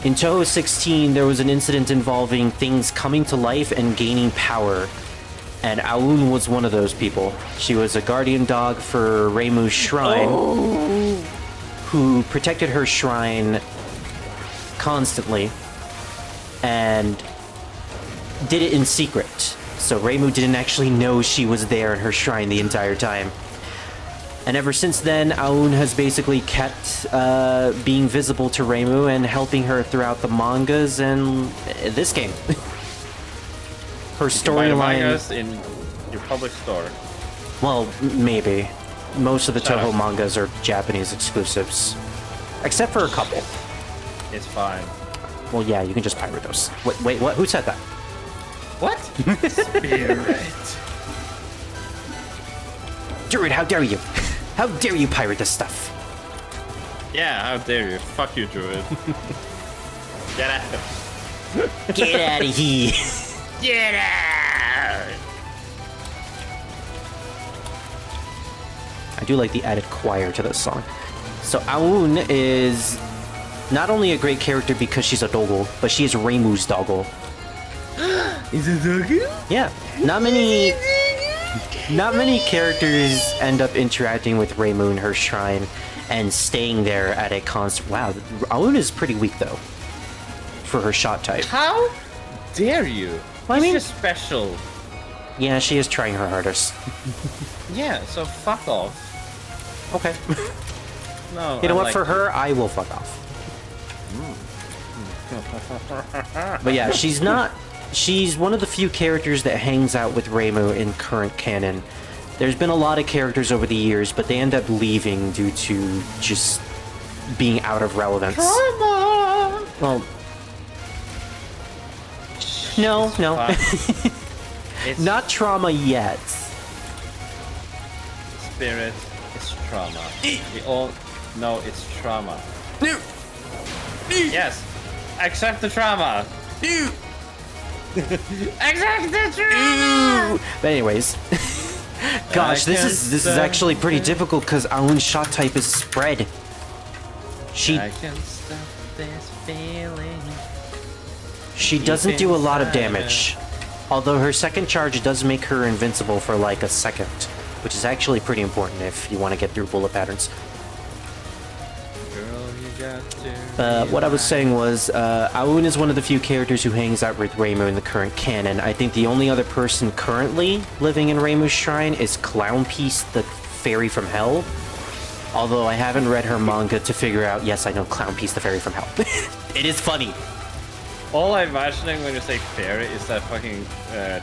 In Touhou 16, there was an incident involving things coming to life and gaining power. And Aoun was one of those people. She was a guardian dog for Reimu's shrine, who protected her shrine constantly and did it in secret. So Reimu didn't actually know she was there in her shrine the entire time. And ever since then, Aoun has basically kept being visible to Reimu and helping her throughout the mangas and this game. Her storyline... mangas in your public store. Well, maybe. Most of the Touhou mangas are Japanese exclusives. Except for a couple. It's fine. Well, yeah, you can just pirate those. Wait, what? Who said that? What? Spirit. Druid, how dare you? How dare you pirate this stuff? Yeah, how dare you? Fuck you, Druid. Get out. Get out of here. Get out. I do like the added choir to this song. So Aoun is not only a great character because she's a doggo, but she is Reimu's doggo. Is it doggo? Yeah, not many characters end up interacting with Reimu in her shrine and staying there at a constant. Wow, Aoun is pretty weak though for her shot type. How dare you? Well, I mean, she's special. Yeah, she is trying her hardest. Yeah, so fuck off. Okay. No. You know what? For her, I will fuck off. But yeah, she's not. She's one of the few characters that hangs out with Reimu in current canon. There's been a lot of characters over the years, but they end up leaving due to just being out of relevance. Trauma! Well, no. It's Not trauma yet. Spirit is trauma. We all know it's trauma. Yes! Accept the trauma! Accept the trauma! But anyways, gosh, this is actually pretty difficult because Aoun's shot type is spread. I can stop this feeling. She doesn't do a lot of damage. Although her second charge does make her invincible for like a second, which is actually pretty important if you want to get through bullet patterns. Girl, you got to What I was saying was, Aoun is one of the few characters who hangs out with Reimu in the current canon. I think the only other person currently living in Reimu's shrine is Clownpiece, the fairy from hell. Although I haven't read her manga to figure out, yes, I know Clownpiece, the fairy from hell. It is funny. All I'm imagining when you say fairy is that fucking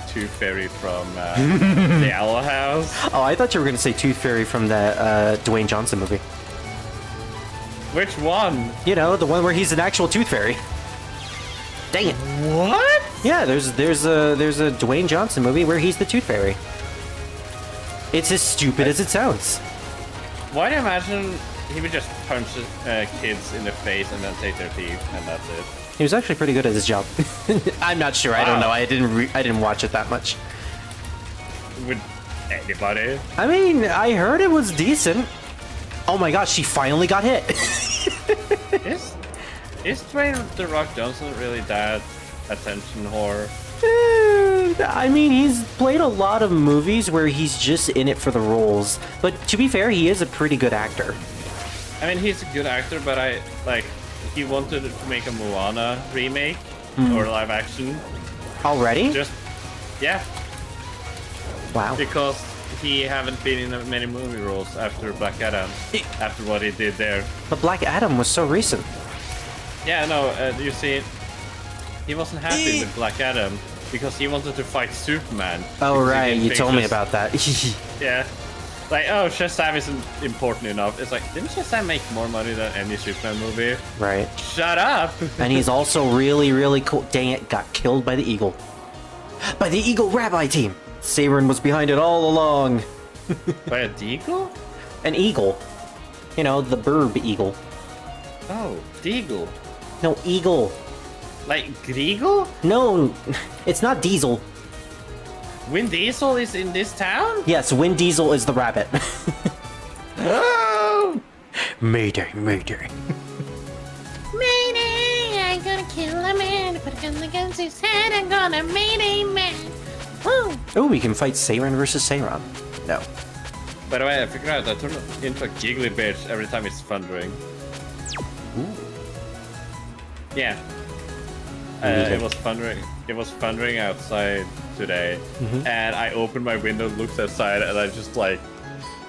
Tooth Fairy from the Owl House. Oh, I thought you were going to say Tooth Fairy from the Dwayne Johnson movie. Which one? You know, the one where he's an actual Tooth Fairy. Dang it. What? Yeah, there's a Dwayne Johnson movie where he's the Tooth Fairy. It's as stupid as it sounds. Why do you imagine he would just punch kids in the face and then take their teeth and that's it? He was actually pretty good at his job. I'm not sure. Wow. I don't know. I didn't watch it that much. With anybody? I mean, I heard it was decent. Oh my gosh, she finally got hit. Is Dwayne The Rock Johnson really that attention whore? I mean, he's played a lot of movies where he's just in it for the roles. But to be fair, he is a pretty good actor. I mean, he's a good actor, but he wanted to make a Moana remake or live action. Already? Yeah. Wow. Because he haven't been in many movie roles after Black Adam, after what he did there. But Black Adam was so recent. Yeah, no, you see, he wasn't happy with Black Adam because he wanted to fight Superman. Oh, right, you told me about that. Yeah. Like, oh, Shazam isn't important enough. It's like, didn't Shazam make more money than any Superman movie? Right. Shut up! And he's also really, really cool. Dang it, got killed by the Eagle. By the Eagle Rabbi team! Sabrin was behind it all along. By a deagle? An eagle. You know, the burb eagle. Oh, deagle. No, eagle. Like Griegel? No, it's not Diesel. Vin Diesel is in this town? Yes, Vin Diesel is the rabbit. Oh! Mayday, mayday. Mayday, I'm gonna kill a man, put a gun against his head, I'm gonna mayday man. Woo! Oh, we can fight Seiran versus Seiran. No. By the way, I figured out I turn into a giggly bitch every time it's thundering. Ooh. Yeah. It was thundering. It was thundering outside today, and I opened my window, looked outside, and I just like,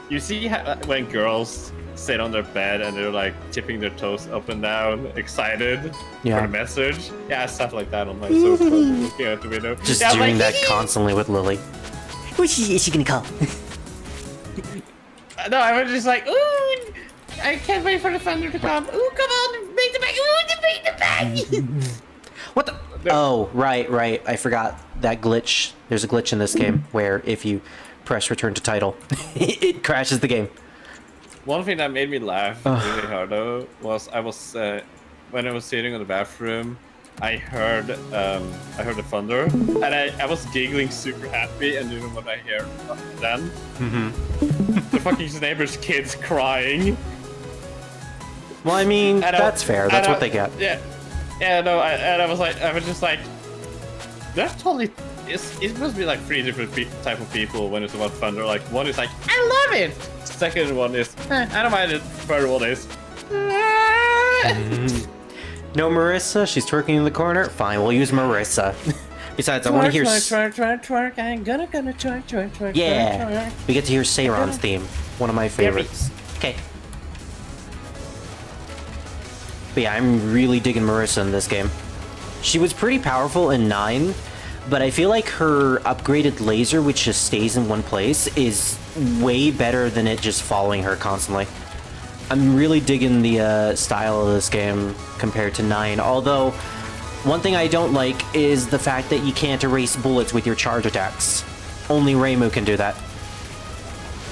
you see how, when girls sit on their bed and they're like tipping their toes up and down, excited for the message. Yeah, I sat like that on my sofa, looking out the window. Just doing that constantly with Lily. Is she gonna come? No, I was just like, ooh, I can't wait for the thunder to come. Ooh, come on, make the bag. Ooh, make the bag. What the? Oh, right. I forgot that glitch. There's a glitch in this game where if you press return to title, it crashes the game. One thing that made me laugh really hard though was when I was sitting in the bathroom, I heard the thunder, and I was giggling super happy, and you know what I hear then? The fucking neighbor's kids crying. Well, I mean, that's fair. That's what they get. Yeah, no, I was just like, that's totally. It must be like three different type of people when it's about thunder. Like one is like, I love it. Second one is, I don't mind it. Third one is. No, Marissa. She's twerking in the corner. Fine, we'll use Marissa. Besides, I want to hear. Twerk. I'm gonna twerk. Yeah, we get to hear Seiran's theme. One of my favorites. Okay. But yeah, I'm really digging Marissa in this game. She was pretty powerful in 9, but I feel like her upgraded laser, which just stays in one place, is way better than it just following her constantly. I'm really digging the style of this game compared to 9, although one thing I don't like is the fact that you can't erase bullets with your charge attacks. Only Reimu can do that.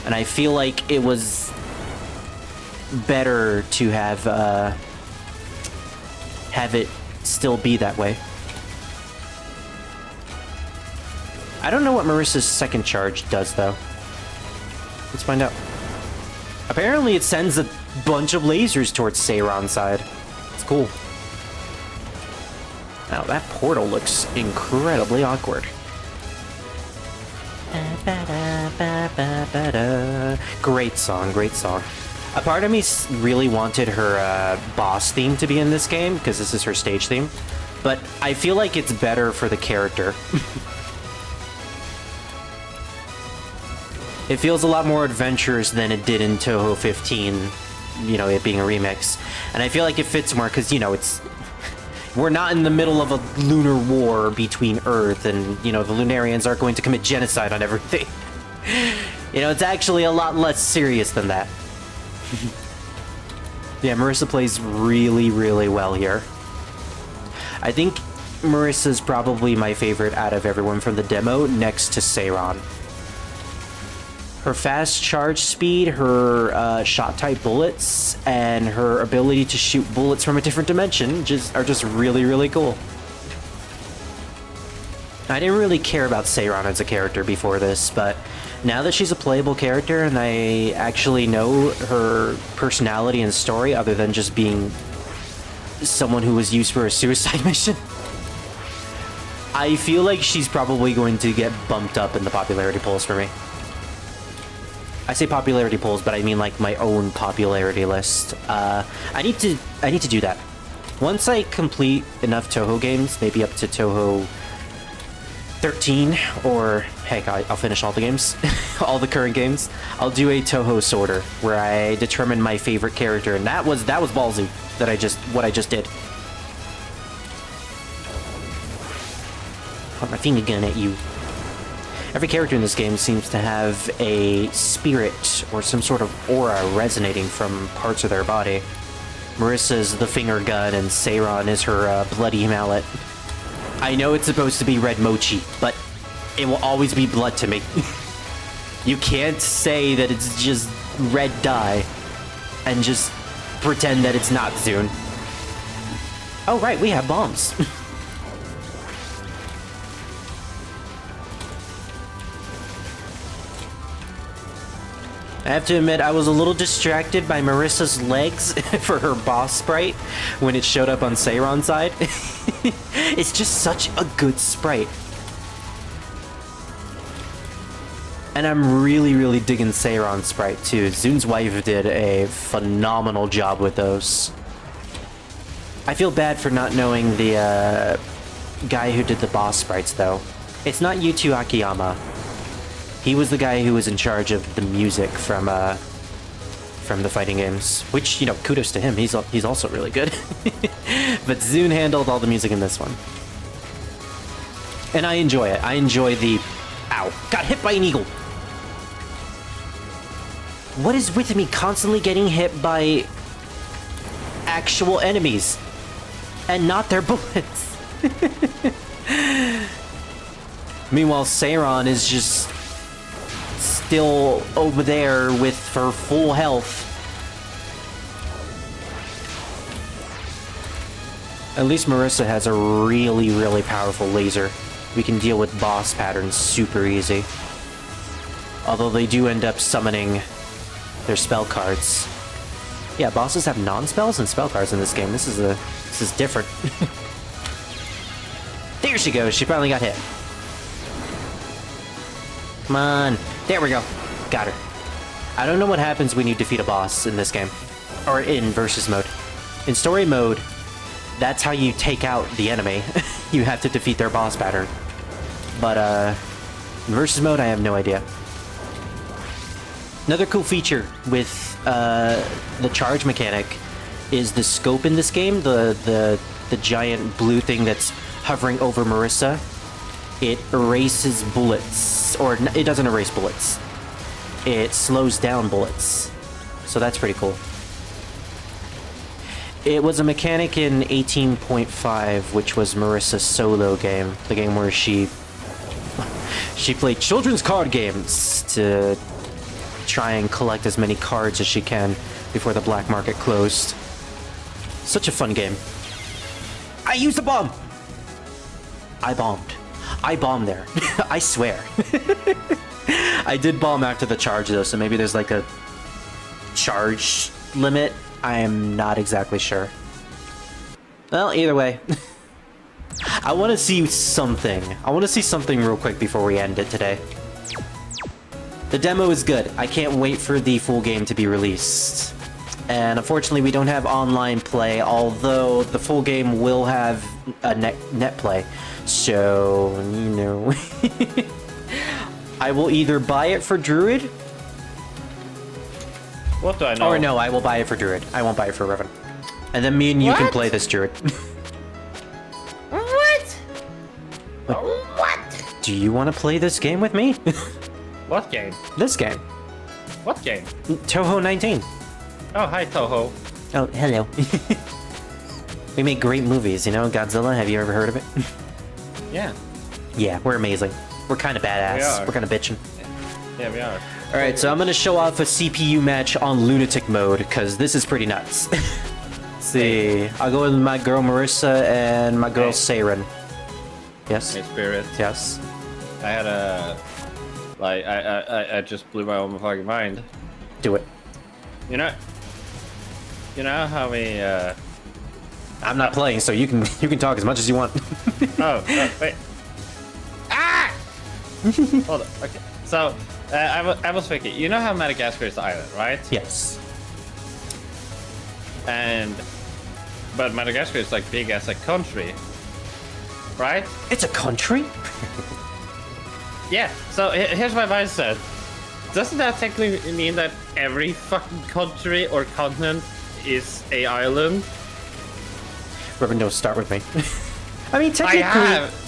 And I feel like it was better to have it still be that way. I don't know what Marissa's second charge does, though. Let's find out. Apparently it sends a bunch of lasers towards Seiran's side. It's cool. Now, that portal looks incredibly awkward. Great song, great song. A part of me really wanted her boss theme to be in this game, because this is her stage theme. But I feel like it's better for the character. It feels a lot more adventurous than it did in Touhou 15, you know, it being a remix. And I feel like it fits more, because, you know, we're not in the middle of a lunar war between Earth, and, you know, the Lunarians aren't going to commit genocide on everything. You know, it's actually a lot less serious than that. Yeah, Marisa plays really, really well here. I think Marisa's probably my favorite out of everyone from the demo, next to Seiran. Her fast charge speed, her shot-type bullets, and her ability to shoot bullets from a different dimension are just really, really cool. I didn't really care about Seiran as a character before this, but now that she's a playable character and I actually know her personality and story other than just being someone who was used for a suicide mission, I feel like she's probably going to get bumped up in the popularity polls for me. I say popularity polls, but I mean like my own popularity list. I need to do that. Once I complete enough Touhou games, maybe up to Touhou 13, or heck, I'll finish all the games, all the current games. I'll do a Touhou sorter where I determine my favorite character, and that was ballsy. What I just did. Point my finger gun at you. Every character in this game seems to have a spirit or some sort of aura resonating from parts of their body. Marisa's the finger gun, and Seiran is her bloody mallet. I know it's supposed to be red mochi, but it will always be blood to me. You can't say that it's just red dye and just pretend that it's not soon. Oh right, we have bombs. I have to admit, I was a little distracted by Marisa's legs for her boss sprite when it showed up on Seiran's side. It's just such a good sprite. And I'm really, really digging Seiran's sprite too. Zun's wife did a phenomenal job with those. I feel bad for not knowing the guy who did the boss sprites though. It's not Yutu Akiyama. He was the guy who was in charge of the music from the fighting games, which, you know, kudos to him. He's also really good. But Zun handled all the music in this one, and I enjoy it. I enjoy the ow, got hit by an eagle. What is with me constantly getting hit by actual enemies and not their bullets? Meanwhile, Seiran is just still over there with her full health. At least Marisa has a really, really powerful laser. We can deal with boss patterns super easy. Although they do end up summoning their spell cards. Yeah, bosses have non-spells and spell cards in this game. This is different. There she goes. She finally got hit. Come on. There we go. Got her. I don't know what happens when you defeat a boss in this game. Or in versus mode. In story mode, that's how you take out the enemy. You have to defeat their boss pattern. But, in versus mode, I have no idea. Another cool feature with, the charge mechanic is the scope in this game. The giant blue thing that's hovering over Marisa. It erases bullets, or it doesn't erase bullets. It slows down bullets. So that's pretty cool. It was a mechanic in 18.5, which was Marisa's solo game. The game where she played children's card games to try and collect as many cards as she can before the black market closed. Such a fun game. I used a bomb! I bombed. I bombed there. I swear. I did bomb after the charge though, so maybe there's like a charge limit. I am not exactly sure. Well, either way. I want to see something. I want to see something real quick before we end it today. The demo is good. I can't wait for the full game to be released. And unfortunately, we don't have online play, although the full game will have a net play. So, you know... I will either buy it for Druid... What do I know? Or no, I will buy it for Druid. I won't buy it for Revan. And then me and you can play this Druid. What? What? Do you want to play this game with me? What game? This game. What game? Touhou 19. Oh, hi, Touhou. Oh, hello. We make great movies, you know? Godzilla, have you ever heard of it? Yeah. Yeah, we're amazing. We're kind of badass. We are. We're kind of bitching. Yeah, we are. Alright, so I'm going to show off a CPU match on Lunatic mode, because this is pretty nuts. Let's see. I'll go with my girl Marisa and my girl Saren. Yes? Hey, Spirit. Yes? I had a... Like, I just blew my own fucking mind. Do it. You know how we, I'm not playing, so you can talk as much as you want. Oh, wait. Ah! Hold on. Okay. So, I was thinking, you know how Madagascar is an island, right? Yes. But Madagascar is like big as a country, right? It's a country? Yeah. So here's my mindset. Doesn't that technically mean that every fucking country or continent is a island? Reverend, don't start with me. I mean,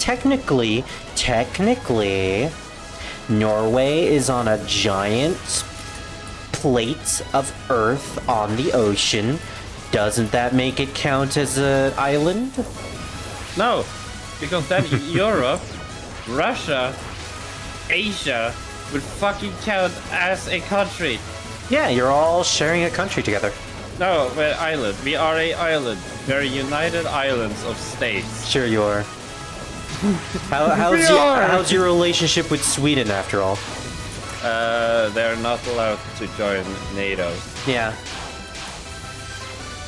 technically, Norway is on a giant plate of Earth on the ocean. Doesn't that make it count as an island? No, because then Europe, Russia, Asia would fucking count as a country. Yeah, you're all sharing a country together. No, we're island. We are a island. We're united islands of states. Sure you are. How's your relationship with Sweden, after all? They're not allowed to join NATO. Yeah.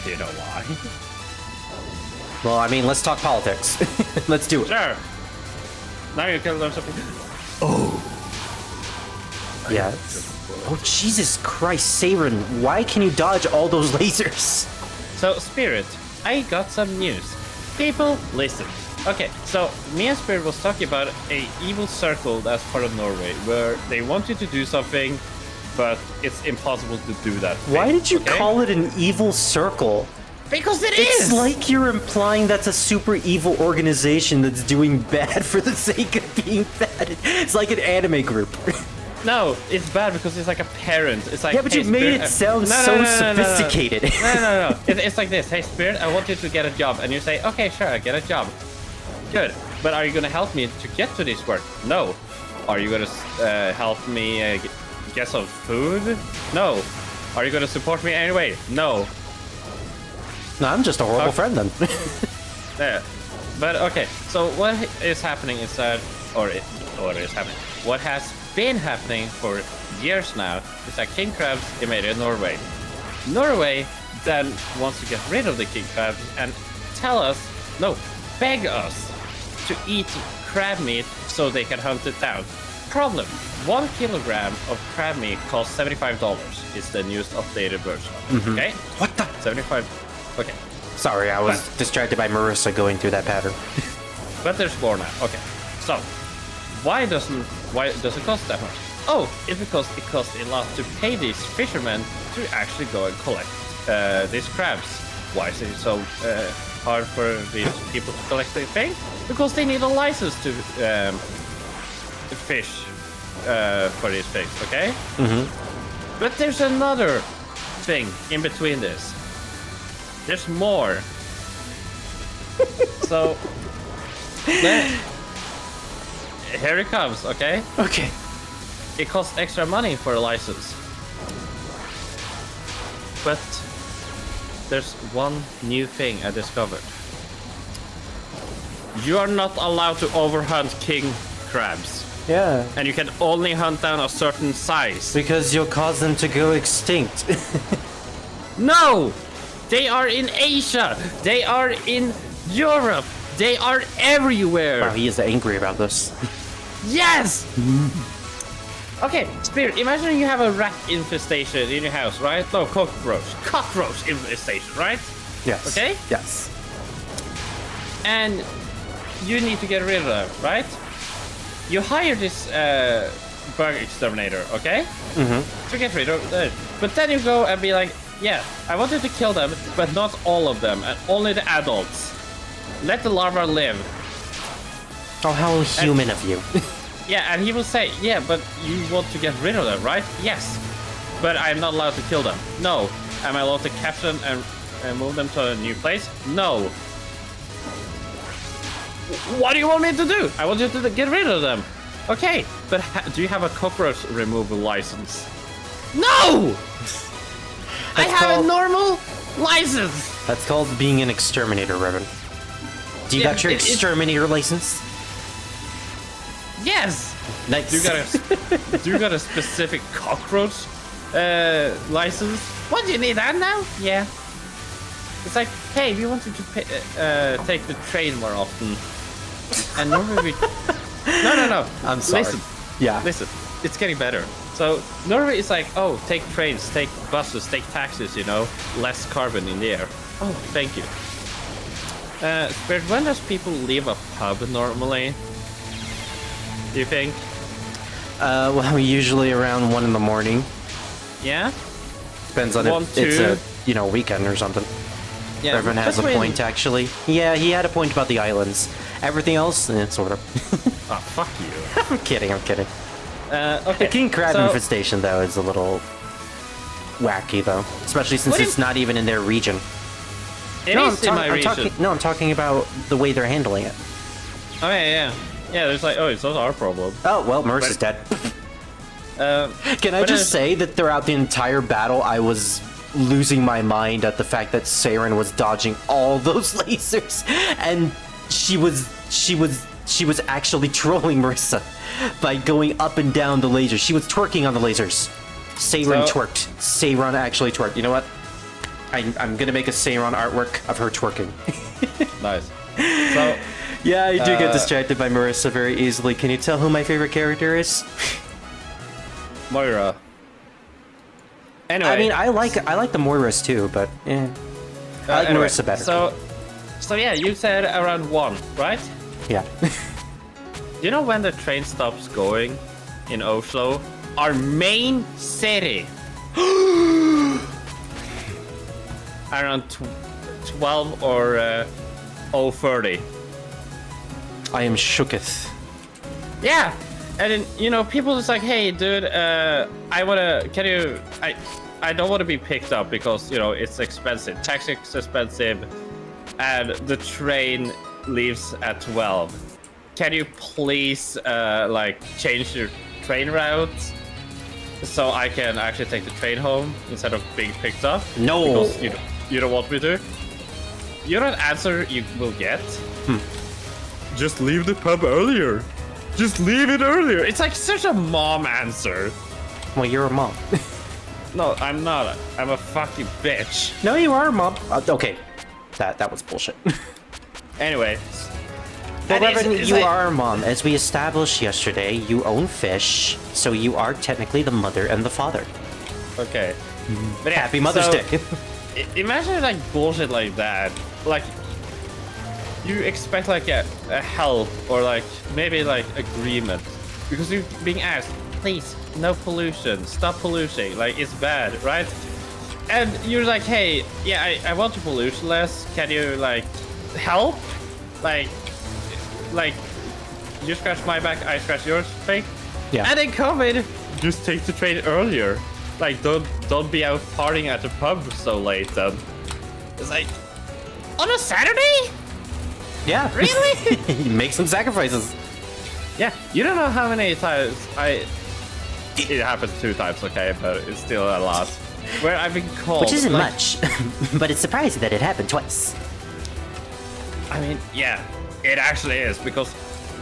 Do you know why? Well, I mean, let's talk politics. Let's do it. Sure. Now you can learn something. Yes. Oh, Jesus Christ, Saren, why can you dodge all those lasers? So, Spirit, I got some news. People, listen. Okay, so me and Spirit was talking about a evil circle that's part of Norway, where they want you to do something, but it's impossible to do that thing, Why did you call it an evil circle? Because It's like you're implying that's a super evil organization that's doing bad for the sake of being bad. It's like an anime group. No, it's bad because it's like a parent. It's like, Yeah, but hey, you made Spirit, it sound so sophisticated. No. It's like this. Hey, Spirit, I want you to get a job. And you say, okay, sure, I get a job. Good. But are you going to help me to get to this work? No. Are you going to help me get some food? No. Are you going to support me anyway? No. No, I'm just a horrible friend then. Yeah. But okay, so what is happening is that, what is happening? What has been happening for years now is that king crabs invaded in Norway. Norway then wants to get rid of the king crabs and beg us to eat crab meat so they can hunt it down. Problem: 1 kilogram of crab meat costs $75. It's the newest updated version. Okay? What the? 75. Okay. Sorry, I was distracted by Marisa going through that pattern. But there's more now. Okay. So, why does it cost that much? Oh, it's because it costs a lot to pay these fishermen to actually go and collect these crabs. Why is it so hard for these people to collect the thing? Because they need a license to fish for these things, okay? But there's another thing in between this. There's more. So, here it comes, okay? Okay. It costs extra money for a license. But there's one new thing I discovered. You are not allowed to overhunt king crabs. Yeah. And you can only hunt down a certain size. Because you'll cause them to go extinct. No! They are in Asia! They are in Europe! They are everywhere! Wow, he is angry about this. Yes! Okay, Spirit, imagine you have a rat infestation in your house, right? No, cockroach infestation, right? Yes. Okay? Yes. And you need to get rid of them, right? You hire this bug exterminator, okay? Mm-hmm. To get rid of them. But then you go and be like, yeah, I wanted to kill them, but not all of them, and only the adults. Let the larva live. Oh, how human of you. Yeah, and he will say, yeah, but you want to get rid of them, right? Yes. But I'm not allowed to kill them. No. Am I allowed to catch them and move them to a new place? No. What do you want me to do? I want you to get rid of them. Okay, but do you have a cockroach removal license? No! I have a normal license. That's called being an exterminator, Revan. Do you got your exterminator license? Yes. Nice. Do you got a specific cockroach license? What, do you need that now? Yeah. It's like, hey, we want you to take the train more often. And normally we... No. I'm sorry. Listen. It's getting better. So normally it's like, oh, take trains, take buses, take taxis, you know, less carbon in the air. Oh, thank you. But when does people leave a pub normally? Do you think? Well, usually around 1 in the morning. Yeah? Depends on if it's a, weekend or something. Yeah, Everyone has a point, actually. Yeah, he had a point about the islands. Everything else, sort of. Oh, fuck you. I'm kidding. Okay. The king crab infestation, though, is a little wacky, though. Especially since it's not even in their region. It is in my region. I'm talking about the way they're handling it. Oh, yeah. Yeah, there's like, oh, it's not our problem. Oh, well, Marisa's dead. Can I just say that throughout the entire battle, I was losing my mind at the fact that Saren was dodging all those lasers, and she was actually trolling Marisa by going up and down the lasers. She was twerking on the lasers. Saren twerked. Saren actually twerked. You know what? I'm gonna make a Saren artwork of her twerking. Nice. So, yeah, I do get distracted by Marisa very easily. Can you tell who my favorite character is? Moira. Anyway, I mean, I like the Moiras too, but I like Marisa better. So yeah, you said around 1, right? Yeah. Do you know when the train stops going in Oslo? Our main city. Around 12 or 0:30. I am shooketh. Yeah, and then, people just like, hey, dude, I don't want to be picked up because, it's expensive. Taxi is expensive, and the train leaves at 12. Can you please, change your train route so I can actually take the train home instead of being picked up? No. Because you don't want me to? You know what answer you will get? Just leave the pub earlier. Just leave it earlier. It's like such a mom answer. Well, you're a mom. No, I'm not. I'm a fucking bitch. No, you are a mom. Okay, that was bullshit. Anyway. Well, Revan, you are a mom. As we established yesterday, you own fish, so you are technically the mother and the father. Okay. But yeah, Happy Mother's Day. Imagine like bullshit like that. Like, you expect like a help or like maybe like agreement because you're being asked, please, no pollution, stop polluting, like it's bad, right? And you're like, hey, yeah, I want to pollute less. Can you like help? Like you scratch my back, I scratch yours, fake. Yeah. And then COVID, just take the train earlier. Like don't be out partying at the pub so late. Then it's like on a Saturday. Yeah. Really? Make some sacrifices. Yeah. You don't know how many times it happened 2 times, okay, but it's still a lot. Where I've been called. Which isn't much, but it's surprising that it happened twice. I mean, yeah, it actually is because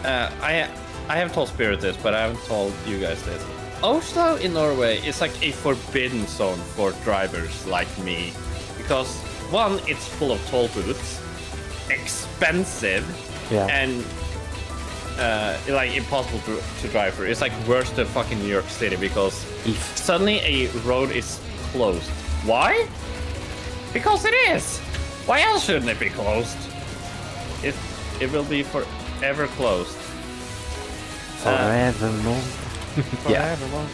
I have told Spirit this, but I haven't told you guys this. Oslo in Norway is like a forbidden zone for drivers like me because 1, it's full of toll booths, expensive, yeah. and like impossible to drive through. It's like worse than fucking New York City because suddenly a road is closed. Why? Because it is. Why else shouldn't it be closed? It will be forever closed. Forevermore. Yeah. Forevermore.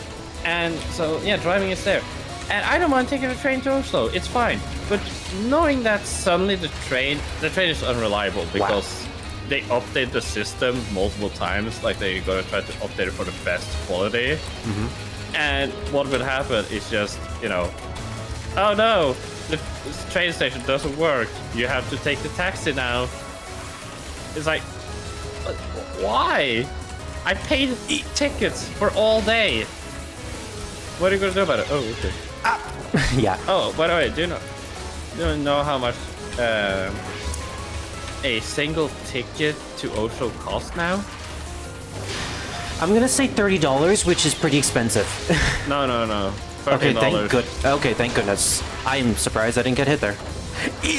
And so yeah, driving is there. And I don't mind taking the train to Oslo. It's fine. But knowing that suddenly the train is unreliable because they update the system multiple times. Like they're gonna try to update it for the best quality. And what will happen is just, you know, oh no, the train station doesn't work. You have to take the taxi now. It's like, why? I paid tickets for all day. What are you gonna do about it? Oh, okay. Yeah. Oh, by the way, do you know how much a single ticket to Oslo costs now? I'm gonna say $30, which is pretty expensive. No. $13. Okay, thank goodness. I'm surprised I didn't get hit there.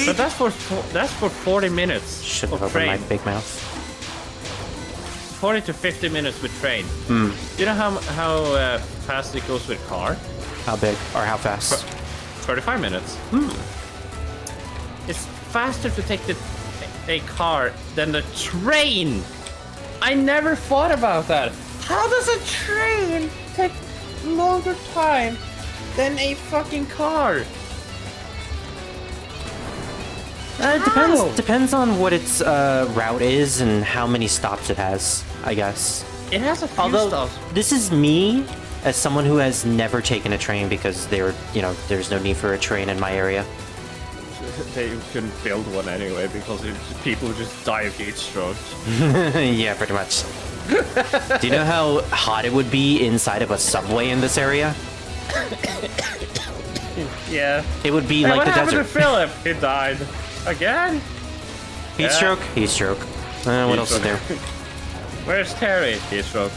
But that's for 40 minutes. Should have of opened train. my big mouth. 40 to 50 minutes with train. Do you know how fast it goes with car? How big or how fast? 35 minutes. It's faster to take a car than the train. I never thought about that. How does a train take longer time than a fucking car? It depends on what its route is and how many stops it has, I guess. It has a few Although stops. this is me as someone who has never taken a train because there's no need for a train in my area. They couldn't build one anyway because people just die of heat stroke. Yeah, pretty much. Do you know how hot it would be inside of a subway in this area? Yeah. It would be Hey, like what the happened desert. to Philip? He died. Again? Heat stroke? Heat stroke. What else is there? Where's Terry? Heat stroke.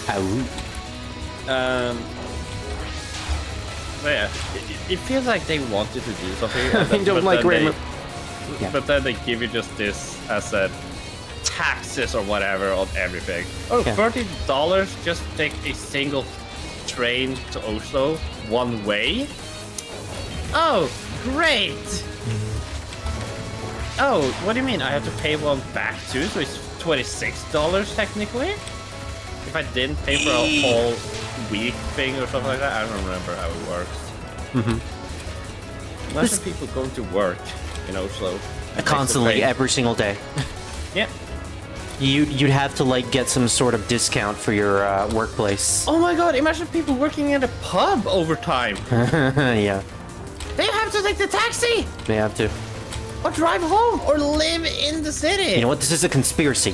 Ow. But yeah, it feels like they wanted to do something. I don't like Raymond. Yeah. But then they give you just this as a taxes or whatever on everything. Oh, Yeah. $30 just to take a single train to Oslo one way? Oh, great! Oh, what do you mean? I have to pay one back too? So it's $26 technically? If I didn't pay for a whole week thing or something like that, I don't remember how it works. Imagine people going to work in Oslo. Constantly, every single day. Yep. You'd have to like get some sort of discount for your workplace. Oh my god, imagine people working in a pub overtime. Yeah, They have to take the taxi! they have to. Or drive home! Or live in the city! You know what? This is a conspiracy.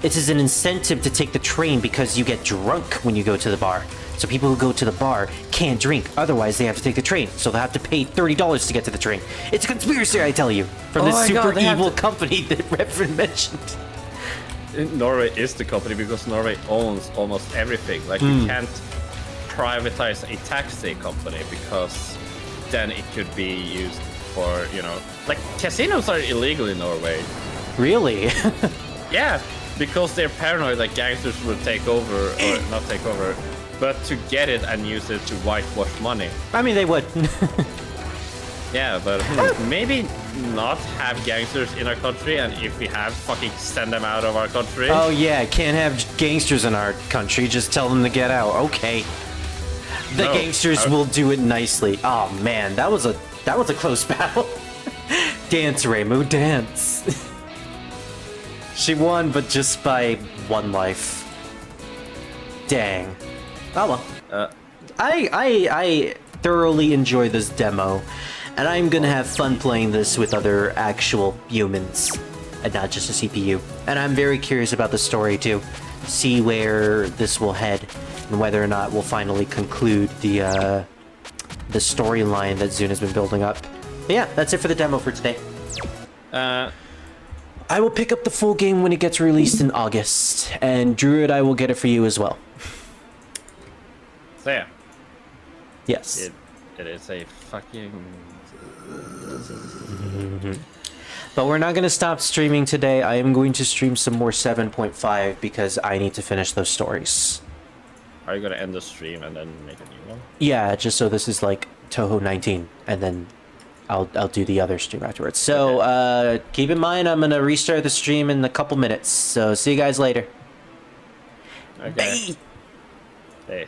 It is an incentive to take the train because you get drunk when you go to the bar. So people who go to the bar can't drink, otherwise they have to take the train. So they have to pay $30 to get to the train. It's a conspiracy, I tell you, from this super evil company that Reverend mentioned. Norway is the company because Norway owns almost everything. Like you can't privatize a taxi company because then it could be used for, like casinos are illegal in Norway. Really? Yeah, because they're paranoid that gangsters will take over, or not take over, but to get it and use it to whitewash money. I mean, they would. Yeah, but maybe not have gangsters in our country, and if we have, fucking send them out of our country. Oh yeah, can't have gangsters in our country. Just tell them to get out. Okay. The gangsters will do it nicely. Oh man, that was a close battle. Dance, Reimu, dance. She won, but just by one life. Dang. Oh well. I thoroughly enjoy this demo, and I'm gonna have fun playing this with other actual humans, and not just a CPU. And I'm very curious about the story too. See where this will head, and whether or not we'll finally conclude the storyline that Zune has been building up. But yeah, that's it for the demo for today. I will pick up the full game when it gets released in August, and Druid, I will get it for you as well. So yeah. Yes. It is a fucking... But we're not going to stop streaming today. I am going to stream some more 7.5 because I need to finish those stories. Are you gonna end the stream and then make a new one? Yeah, just so this is like Touhou 19, and then I'll do the other stream afterwards. So keep in mind, I'm gonna restart the stream in a couple minutes. So see you guys later. Okay. Bye. Hey.